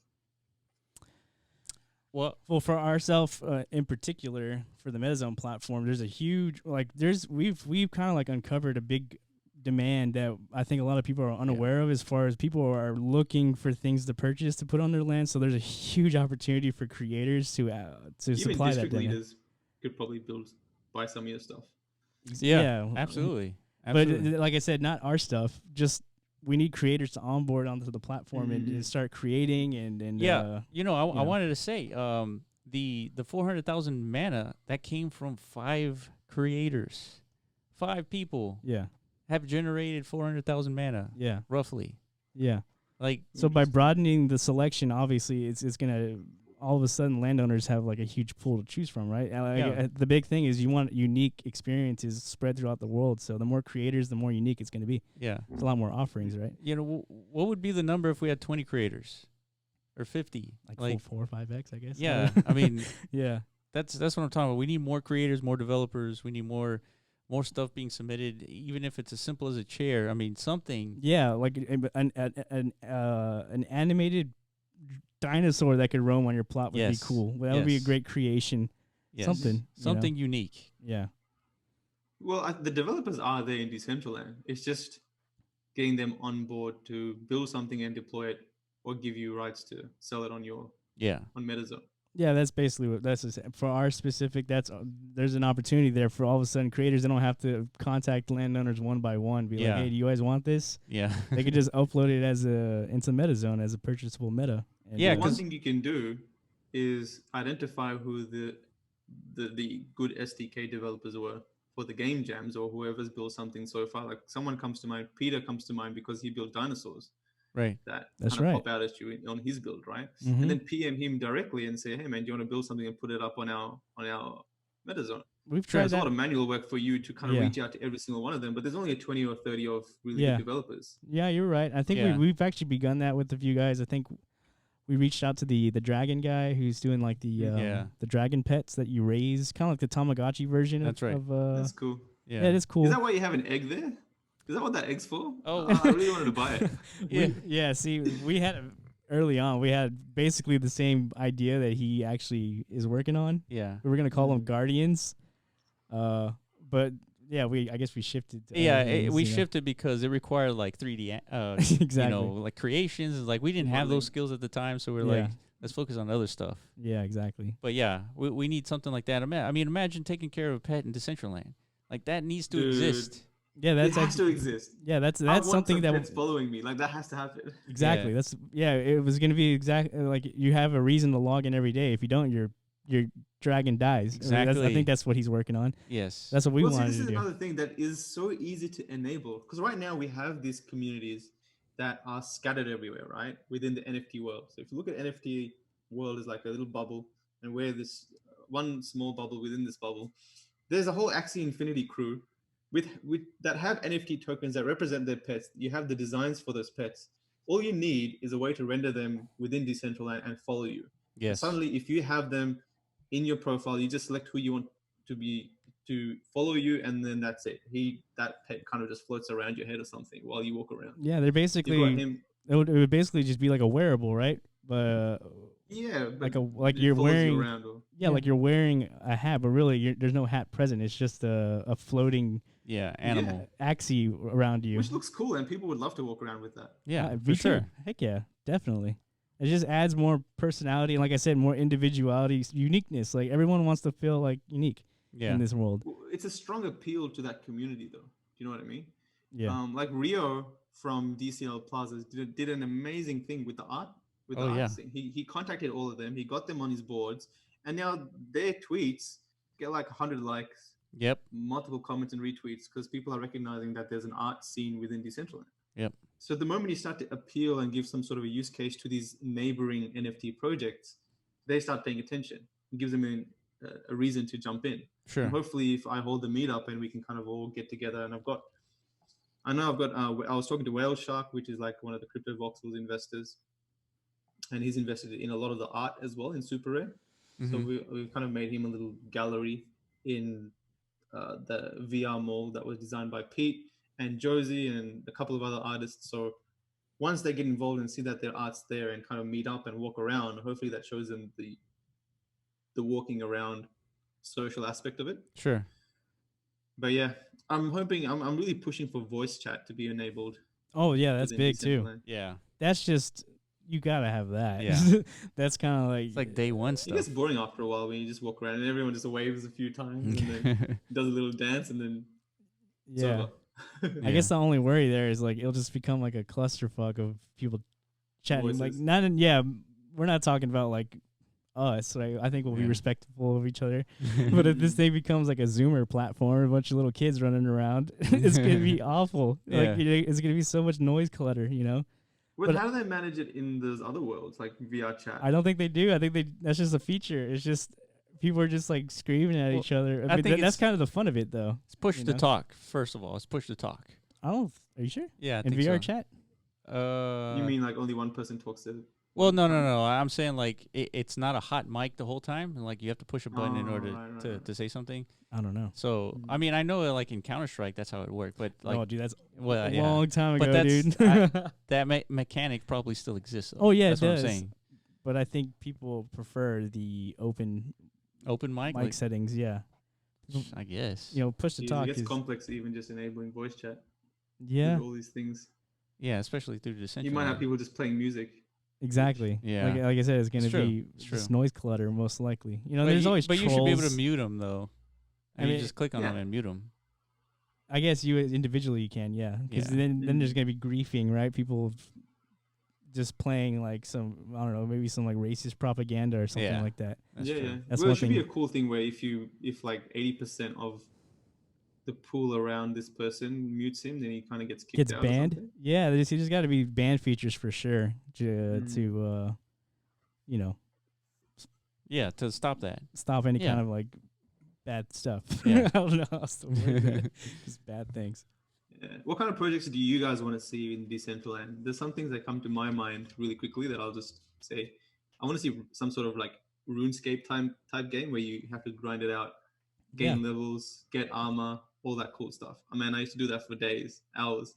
Well, for ourselves in particular, for the MetaZone platform, there's a huge we've kind of uncovered a big demand that I think a lot of people are unaware of, as far as people are looking for things to purchase to put on their land. So there's a huge opportunity for creators to even supply that. District leaders could probably buy some of your stuff. Yeah, absolutely. But like I said, not our stuff. Just we need creators to onboard onto the platform and start creating and I wanted to say the 400,000 mana that came from 5 creators, 5 people. Yeah, have generated 400,000 mana. Yeah, roughly. Yeah, so by broadening the selection, obviously it's gonna. All of a sudden, landowners have a huge pool to choose from, right? The big thing is you want unique experiences spread throughout the world. So the more creators, the more unique it's going to be. Yeah, it's a lot more offerings, right? What would be the number if we had 20 creators, or 50? 4 or 5x, I guess. Yeah, I mean, yeah, that's what I'm talking about. We need more creators, more developers. We need more stuff being submitted, even if it's as simple as a chair. I mean, something. Yeah, an animated dinosaur that could roam on your plot would be cool. That would be a great creation. Yes. Something unique. Yeah. Well, the developers are there in Decentraland. It's just getting them on board to build something and deploy it, or give you rights to sell it on MetaZone. Yeah, that's basically what for our specific. There's an opportunity there for all of a sudden creators. They don't have to contact landowners one by one. Be like, hey, do you guys want this? Yeah, they could just upload it into MetaZone as a purchasable meta. And one thing you can do is identify who the good SDK developers were for the game jams, or whoever's built something so far. Someone comes to mind. Peter comes to mind because he built dinosaurs. Right. That's kind of pop out at you on his build, right? And then PM him directly and say, hey man, do you want to build something and put it up on our MetaZone? We've tried There's a lot of manual work for you to kind of reach out to every single one of them, but there's only a 20 or 30 of really good developers. Yeah, you're right. I think we've actually begun that with a few guys. I think we reached out to the dragon guy who's doing the dragon pets that you raise, kind of like the Tamagotchi version. That's right. That's cool. Yeah, it is cool. Is that why you have an egg there? Is that what that egg's for? Oh. I really wanted to buy it. Yeah, see, we had early on, we had basically the same idea that he actually is working on. Yeah. We were going to call them Guardians. But yeah, I guess we shifted. To we shifted because it required like 3D, exactly. you know, like creations. Like we didn't have those skills at the time, so we're like, let's focus on other stuff. Yeah, exactly. But yeah, we need something like that. I mean, imagine taking care of a pet in Decentraland. Like that needs to exist. Yeah, it has to exist. Yeah, that's something that pets following me. Like that has to happen. Exactly. It was gonna be exactly like you have a reason to log in every day. If you don't, your dragon dies. Exactly. I think that's what he's working on. Yes. That's what we wanted to do. This is another thing that is so easy to enable, because right now we have these communities that are scattered everywhere, right, within the NFT world. So if you look at NFT world is like a little bubble, and we're this one small bubble within this bubble. There's a whole Axie Infinity crew with that have NFT tokens that represent their pets. You have the designs for those pets. All you need is a way to render them within Decentraland and follow you. Yes. And suddenly, if you have them in your profile, you just select who you want to follow you, and then that's it. That pet kind of just floats around your head or something while you walk around. Yeah, they're basically it would basically just be like a wearable, right? But like you're wearing like you're wearing a hat, but really there's no hat present. It's just a floating animal axie around you, which looks cool, and people would love to walk around with that. Yeah, for sure. Heck yeah, definitely. It just adds more personality and, like I said, more individuality, uniqueness. Like everyone wants to feel like unique in this world. It's a strong appeal to that community, though. Do you know what I mean? Yeah. Like Rio from DCL Plazas did an amazing thing with the art. With the art thing. He contacted all of them. He got them on his boards, and now their tweets get like 100 likes. Yep. Multiple comments and retweets because people are recognizing that there's an art scene within Decentraland. Yep. So the moment you start to appeal and give some sort of a use case to these neighboring NFT projects, they start paying attention. It gives them a reason to jump in. Sure. And hopefully, if I hold the meetup and we can kind of all get together, and I was talking to Whale Shark, which is like one of the Crypto Voxels investors, and he's invested in a lot of the art as well in Super Rare. Mm-hmm. So we've kind of made him a little gallery in the VR mall that was designed by Pete and Josie and a couple of other artists. So once they get involved and see that their art's there and kind of meet up and walk around, hopefully that shows them the walking around social aspect of it. Sure. But yeah, I'm hoping, I'm really pushing for voice chat to be enabled. Oh yeah, that's big too. Yeah. That's just, you gotta have that. Yeah. That's kind of like, it's like day one stuff. It gets boring after a while when you just walk around and everyone just waves a few times and then does a little dance and then I guess the only worry there is like it'll just become like a clusterfuck of people chatting. Voices. Like we're not talking about like us. Like I think we'll be respectful of each other. But if this thing becomes like a Zoomer platform, a bunch of little kids running around, it's gonna be awful. Like it's gonna be so much noise clutter, you know. But how do they manage it in those other worlds, like VR chat? I don't think they do. I think that's just a feature. It's just people are just like screaming at each other. I mean, that's kind of the fun of it, though. It's push to talk. First of all, it's push to talk. Are you sure? Yeah, in VR chat. You mean like only one person talks to? Well, no. I'm saying like it's not a hot mic the whole time. Like you have to push a button in order to say something. I don't know. So I mean, I know like in Counter-Strike that's how it worked, but like, oh, dude, that's a long time ago, but dude. That mechanic probably still exists. Though. Oh yeah, that's it what does. I'm saying. But I think people prefer the open mic settings. Yeah, I guess. You know, push to talk. It gets complex even just enabling voice chat. Yeah, all these things. Yeah, especially through Decentraland. You might have people just playing music. Exactly. Yeah. Like I said, it's going to be just noise clutter most likely. You know, there's always trolls. But you should be able to mute them though. And you just click on them and mute them. I guess you individually can, yeah. Because then there's going to be griefing, right? People just playing like some, I don't know, maybe some like racist propaganda or something like that. That's true. That's well, it should be a cool thing where if like 80% of the pool around this person mutes him, then he kind of gets kicked out. Gets banned? Yeah, there's got to be ban features for sure to you know. Yeah, to stop that. Stop any kind of like bad stuff. I don't know how to word that. Just bad things. Yeah. What kind of projects do you guys want to see in Decentraland? There's some things that come to my mind really quickly that I'll just say. I want to see some sort of like RuneScape type game where you have to grind it out, gain levels, get armor, all that cool stuff. I mean, I used to do that for days, hours.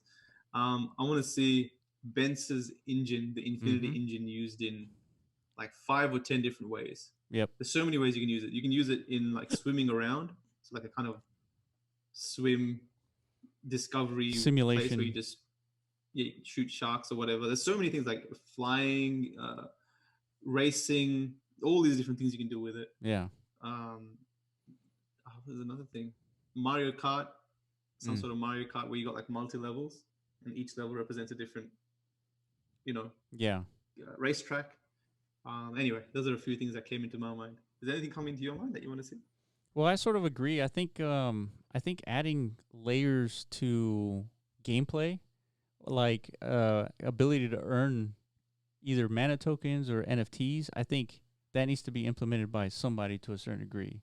I want to see Bence's engine, the Infinity engine, used in like 5 or 10 different ways. Yep. There's so many ways you can use it. You can use it in like swimming around, so like a kind of swim discovery simulation place where you just shoot sharks or whatever. There's so many things like flying, racing, all these different things you can do with it. Yeah. There's another thing, Mario Kart, some sort of Mario Kart where you got like multi levels, and each level represents a different, racetrack. Anyway, those are a few things that came into my mind. Is there anything coming to your mind that you want to see? Well, I sort of agree. I think adding layers to gameplay, like ability to earn either mana tokens or NFTs, I think that needs to be implemented by somebody to a certain degree.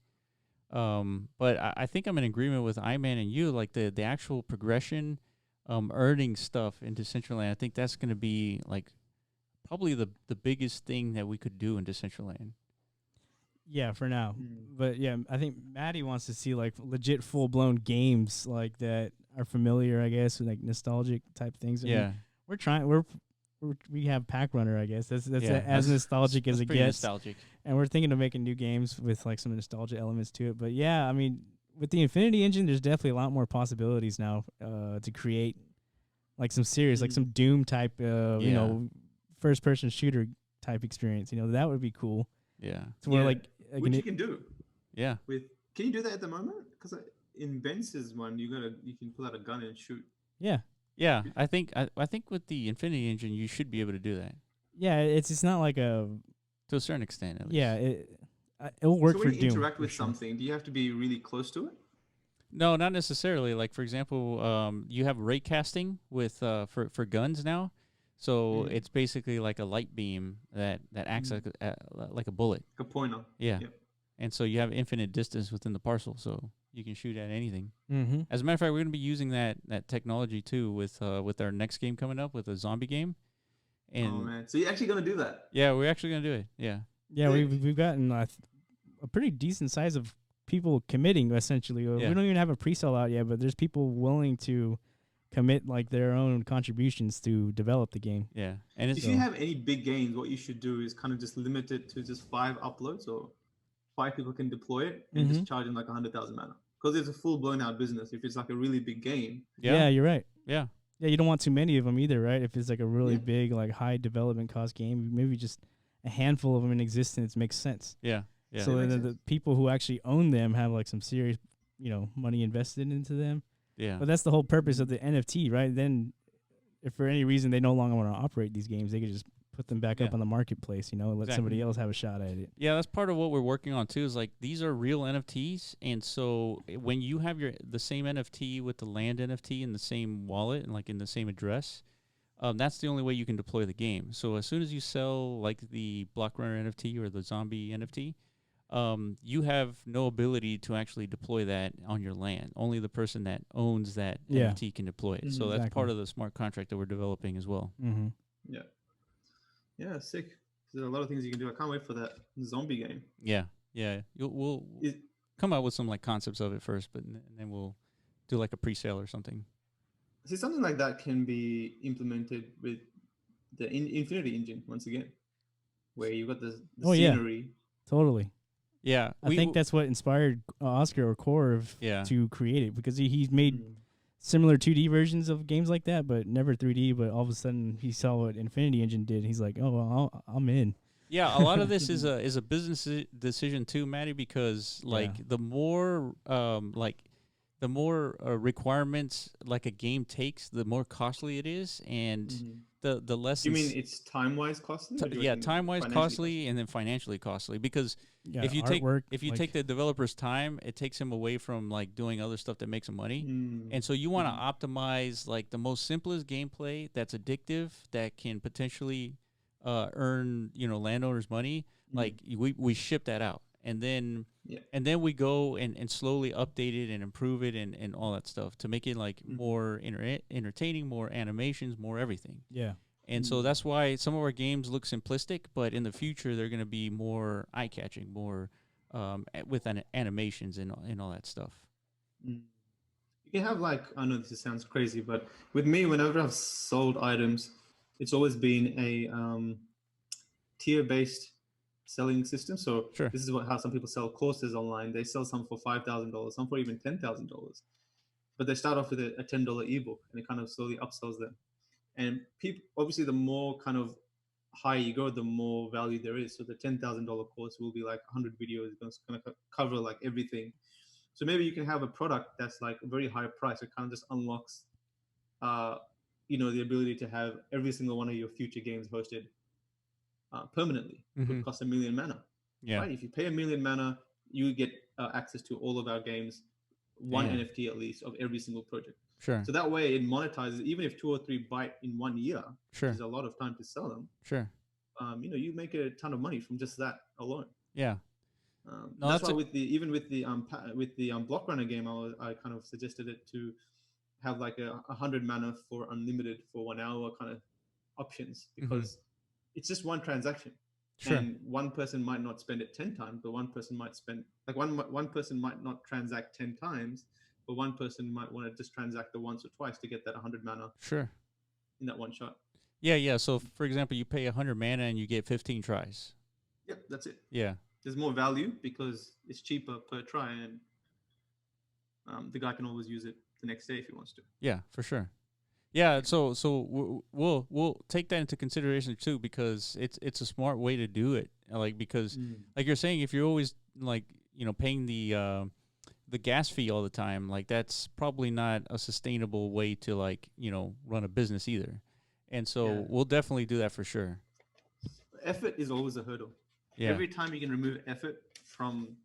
But I think I'm in agreement with Iman and you, like the actual progression, earning stuff in Decentraland. I think that's going to be like probably the biggest thing that we could do in Decentraland. Yeah, for now. But yeah, I think Maddie wants to see like legit full blown games like that are familiar, I guess, with like nostalgic type things. I mean, we're trying. We have Pack Runner, I guess. That's as nostalgic as it gets. Nostalgic. And we're thinking of making new games with like some nostalgia elements to it. But yeah, I mean, with the Infinity engine, there's definitely a lot more possibilities now to create like some serious, like some Doom type, first person shooter type experience. That would be cool. Yeah. So we're which you can do. Yeah. Can you do that at the moment? Because in Bence's one, you can pull out a gun and shoot. Yeah. Yeah, I think with the Infinity engine, you should be able to do that. Yeah, it's not like to a certain extent. At least. Yeah, it'll work for Doom. So when you interact with something, do you have to be really close to it? No, not necessarily. Like for example, you have ray casting with for guns now, so it's basically like a light beam that acts like a bullet, like a pointer. Yeah. And so you have infinite distance within the parcel, so you can shoot at anything. Mm-hmm. As a matter of fact, we're going to be using that technology too with our next game coming up with a zombie game. And oh man! So you're actually going to do that? Yeah, we're actually going to do it. Yeah. Yeah, we've gotten a pretty decent size of people committing. Essentially, we don't even have a pre-sale out yet, but there's people willing to commit like their own contributions to develop the game. Yeah, and if you have any big games, what you should do is kind of just limit it to just 5 uploads or 5 people can deploy it and just charge them like 100,000 mana. Because it's a full blown out business. If it's like a really big game. Yeah, you're right. Yeah. Yeah, you don't want too many of them either, right? If it's like a really big, like high development cost game, maybe just a handful of them in existence makes sense. Yeah. Yeah. So then the people who actually own them have like some serious, money invested into them. Yeah. But that's the whole purpose of the NFT, right? Then if for any reason they no longer want to operate these games, they could just put them back up on the marketplace, and let somebody else have a shot at it. Yeah, that's part of what we're working on too, is like these are real NFTs, and so when you have the same NFT with the land NFT in the same wallet and like in the same address, that's the only way you can deploy the game. So as soon as you sell like the BlockRunner NFT or the zombie NFT, you have no ability to actually deploy that on your land. Only the person that owns that NFT can deploy it. So that's part of the smart contract that we're developing as well. Mm-hmm. Yeah. Yeah, sick. There's a lot of things you can do. I can't wait for that zombie game. Yeah. We'll come out with some like concepts of it first, but and then we'll do like a pre-sale or something. See, something like that can be implemented with the Infinity engine once again, where you got the scenery. Yeah. Totally. Yeah, I think that's what inspired Oscar or Corv to create it, because he's made similar 2D versions of games like that, but never 3D. But all of a sudden, he saw what Infinity Engine did. He's like, "Oh, well, I'm in." Yeah, a lot of this is a business decision too, Maddie, because like the more requirements like a game takes, the more costly it is, and the less. You mean it's time-wise costly? Time-wise costly, and then financially costly, because if you take the developer's time, it takes him away from like doing other stuff that makes him money. And so you want to optimize like the most simplest gameplay that's addictive, that can potentially earn landowners money. Like we ship that out, and then we go and slowly update it and improve it and all that stuff to make it like more entertaining, more animations, more everything. Yeah. And so that's why some of our games look simplistic, but in the future they're going to be more eye-catching, more with animations and all that stuff. can have like, I know this sounds crazy, but with me, whenever I've sold items, it's always been a tier-based selling system. So Sure. this is how some people sell courses online. They sell some for $5,000, some for even $10,000, but they start off with a $10 ebook, and it kind of slowly upsells them. And people, obviously, the more kind of higher you go, the more value there is. So the $10,000 course will be like 100 videos. It's going to cover like everything. So maybe you can have a product that's like a very high price. It kind of just unlocks, the ability to have every single one of your future games hosted permanently. Would cost 1 million mana. Yeah. Right? If you pay 1 million mana, you get access to all of our games, one NFT at least of every single project. Sure. So that way it monetizes, even if 2 or 3 bite in 1 year, sure, which is a lot of time to sell them. Sure. You make a ton of money from just that alone. Yeah. No, that's why with the BlockRunner game, I kind of suggested it to have like 100 mana for unlimited for 1 hour kind of options, because it's just one transaction. Sure. And one person might not spend it 10 times, but one person might spend like one person might not transact 10 times, but one person might want to just transact the once or twice to get that 100 mana. Sure. In that one shot. Yeah. So for example, you pay 100 mana and you get 15 tries. Yep, that's it. Yeah. There's more value because it's cheaper per try, and the guy can always use it the next day if he wants to. Yeah, for sure. Yeah, so we'll take that into consideration too, because it's a smart way to do it. Like, because like you're saying, if you're always like, paying the gas fee all the time, like that's probably not a sustainable way to like, run a business either. And so we'll definitely do that for sure. Effort is always a hurdle. Yeah. Every time you can remove effort from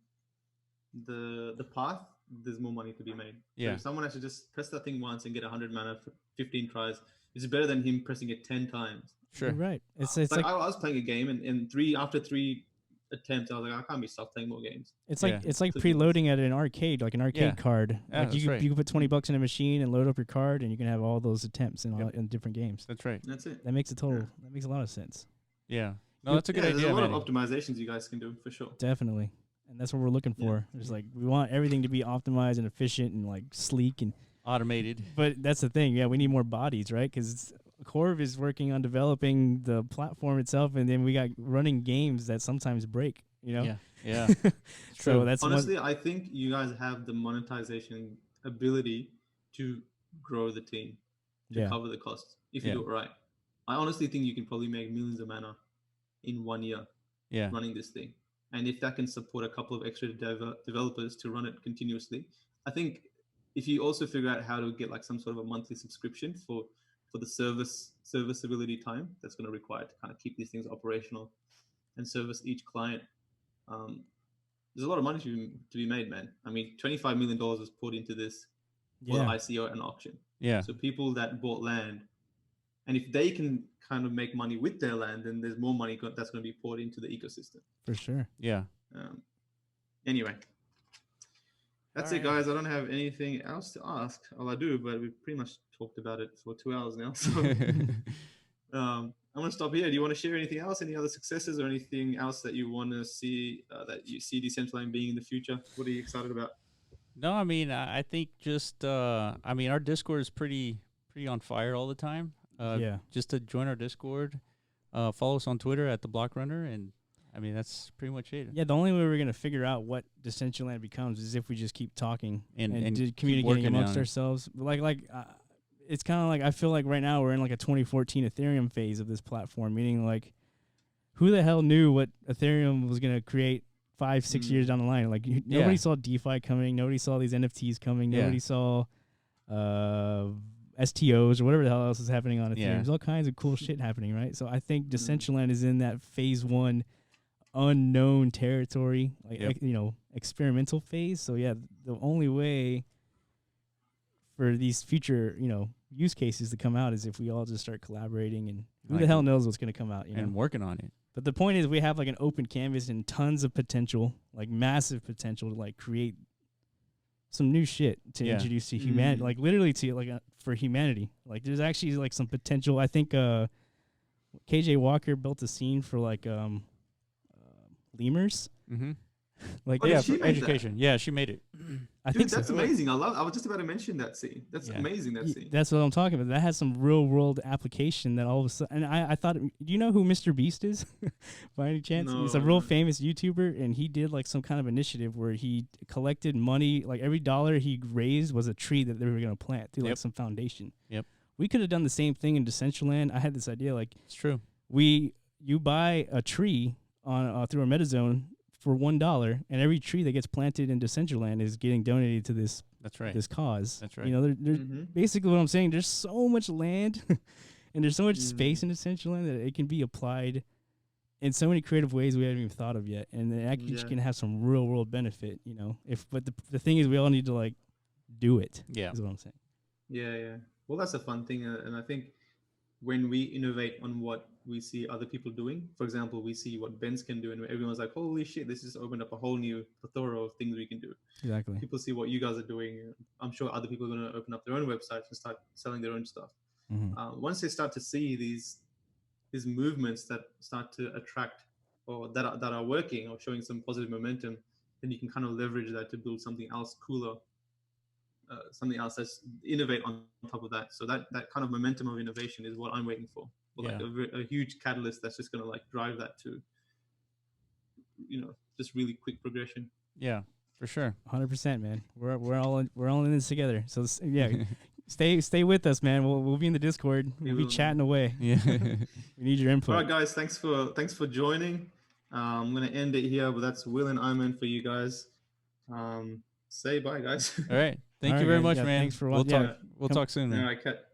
the path, there's more money to be made. Yeah. So if someone has to just press that thing once and get 100 mana for 15 tries, it's better than him pressing it 10 times. Sure. You're right. It's like I was playing a game, and after three attempts, I was like, I can't be stopped playing more games. It's like preloading at an arcade, like an arcade card. Yeah, like you can put $20 in a machine and load up your card, and you can have all those attempts in different games. That's right. That's it. That makes that makes a lot of sense. Yeah. No, that's a good idea. There's a lot of optimizations you guys can do for sure. Definitely. And that's what we're looking for. It's like we want everything to be optimized and efficient and like sleek and automated. But that's the thing. Yeah, we need more bodies, right? Because Corv is working on developing the platform itself, and then we got running games that sometimes break. Yeah. So that's honestly, I think you guys have the monetization ability to grow the team to cover the costs if you do it right. I honestly think you can probably make millions of mana in 1 year running this thing. And if that can support a couple of extra developers to run it continuously, I think if you also figure out how to get like some sort of a monthly subscription for the serviceability time that's going to require to kind of keep these things operational and service each client, there's a lot of money to be made, man. I mean, $25 million was poured into this for the ICO and auction. Yeah. So people that bought land, and if they can kind of make money with their land, then there's more money that's going to be poured into the ecosystem. For sure. Yeah. Anyway, that's it, guys. I don't have anything else to ask. All I do, but we've pretty much talked about it for 2 hours now. So I'm going to stop here. Do you want to share anything else? Any other successes or anything else that you want to see, that you see Decentraland being in the future? What are you excited about? No, I mean, I think just, our Discord is pretty on fire all the time. Just to join our Discord, follow us on Twitter at the BlockRunner, and I mean that's pretty much it. Yeah, the only way we're gonna figure out what Decentraland becomes is if we just keep talking and communicating amongst ourselves. It's kind of like I feel like right now we're in like a 2014 Ethereum phase of this platform, meaning like who the hell knew what Ethereum was gonna create 5-6 years down the line? Like nobody saw DeFi coming, nobody saw these NFTs coming, nobody saw STOs or whatever the hell else is happening on Ethereum. There's all kinds of cool shit happening, right? So I think Decentraland is in that phase 1 unknown territory, experimental phase. So yeah, the only way for these future, use cases to come out is if we all just start collaborating, and who the hell knows what's going to come out, and working on it. But the point is we have like an open canvas and tons of potential, like massive potential to like create some new shit to introduce to humanity, like literally to for humanity. Like there's actually like some potential. I think KJ Walker built a scene for like lemurs. Mm-hmm. Like for education. Yeah, she made it. I Dude, think that's so. amazing. I was just about to mention that scene. That's Yeah. amazing. That scene. That's what I'm talking about. That has some real world application that all of a sudden. And I thought, do you know who Mr. Beast is? By any chance? He's a No, real no. famous YouTuber, and he did like some kind of initiative where he collected money. Like every dollar he raised was a tree that they were going to plant through like some foundation. Yep. We could have done the same thing in Decentraland. I had this idea, like It's true. you buy a tree on through a MetaZone for $1, and every tree that gets planted in Decentraland is getting donated to this That's right. this cause. That's right. You know, there's Mhm. basically what I'm saying. There's so much land, and there's so much space in Decentraland that it can be applied in so many creative ways we haven't even thought of yet, and it actually Yeah. can have some real world benefit. You know, but the thing is, we all need to like do it. Yeah. Is what I'm saying. Yeah. Well, that's a fun thing, and I think when we innovate on what we see other people doing, for example, we see what Ben's can do, and everyone's like, "Holy shit! This just opened up a whole new plethora of things we can do." Exactly. People see what you guys are doing. I'm sure other people are going to open up their own websites and start selling their own stuff. Once they start to see these movements that start to attract or that are working or showing some positive momentum, then you can kind of leverage that to build something else cooler, something else that's innovate on top of that. So that kind of momentum of innovation is what I'm waiting for. Like a huge catalyst that's just going to like drive that to, just really quick progression. Yeah, for sure. 100%, man. We're all in this together. So yeah, stay with us, man. We'll be in the Discord. We'll be chatting away. Yeah. We need your input. All right, guys. Thanks for joining. I'm gonna end it here, but that's Will and Iman for you guys. Say bye, guys. All right. Thank All you right, very man. much, Yeah, man. thanks for We'll watching. talk. We'll talk soon, man. All right, cut.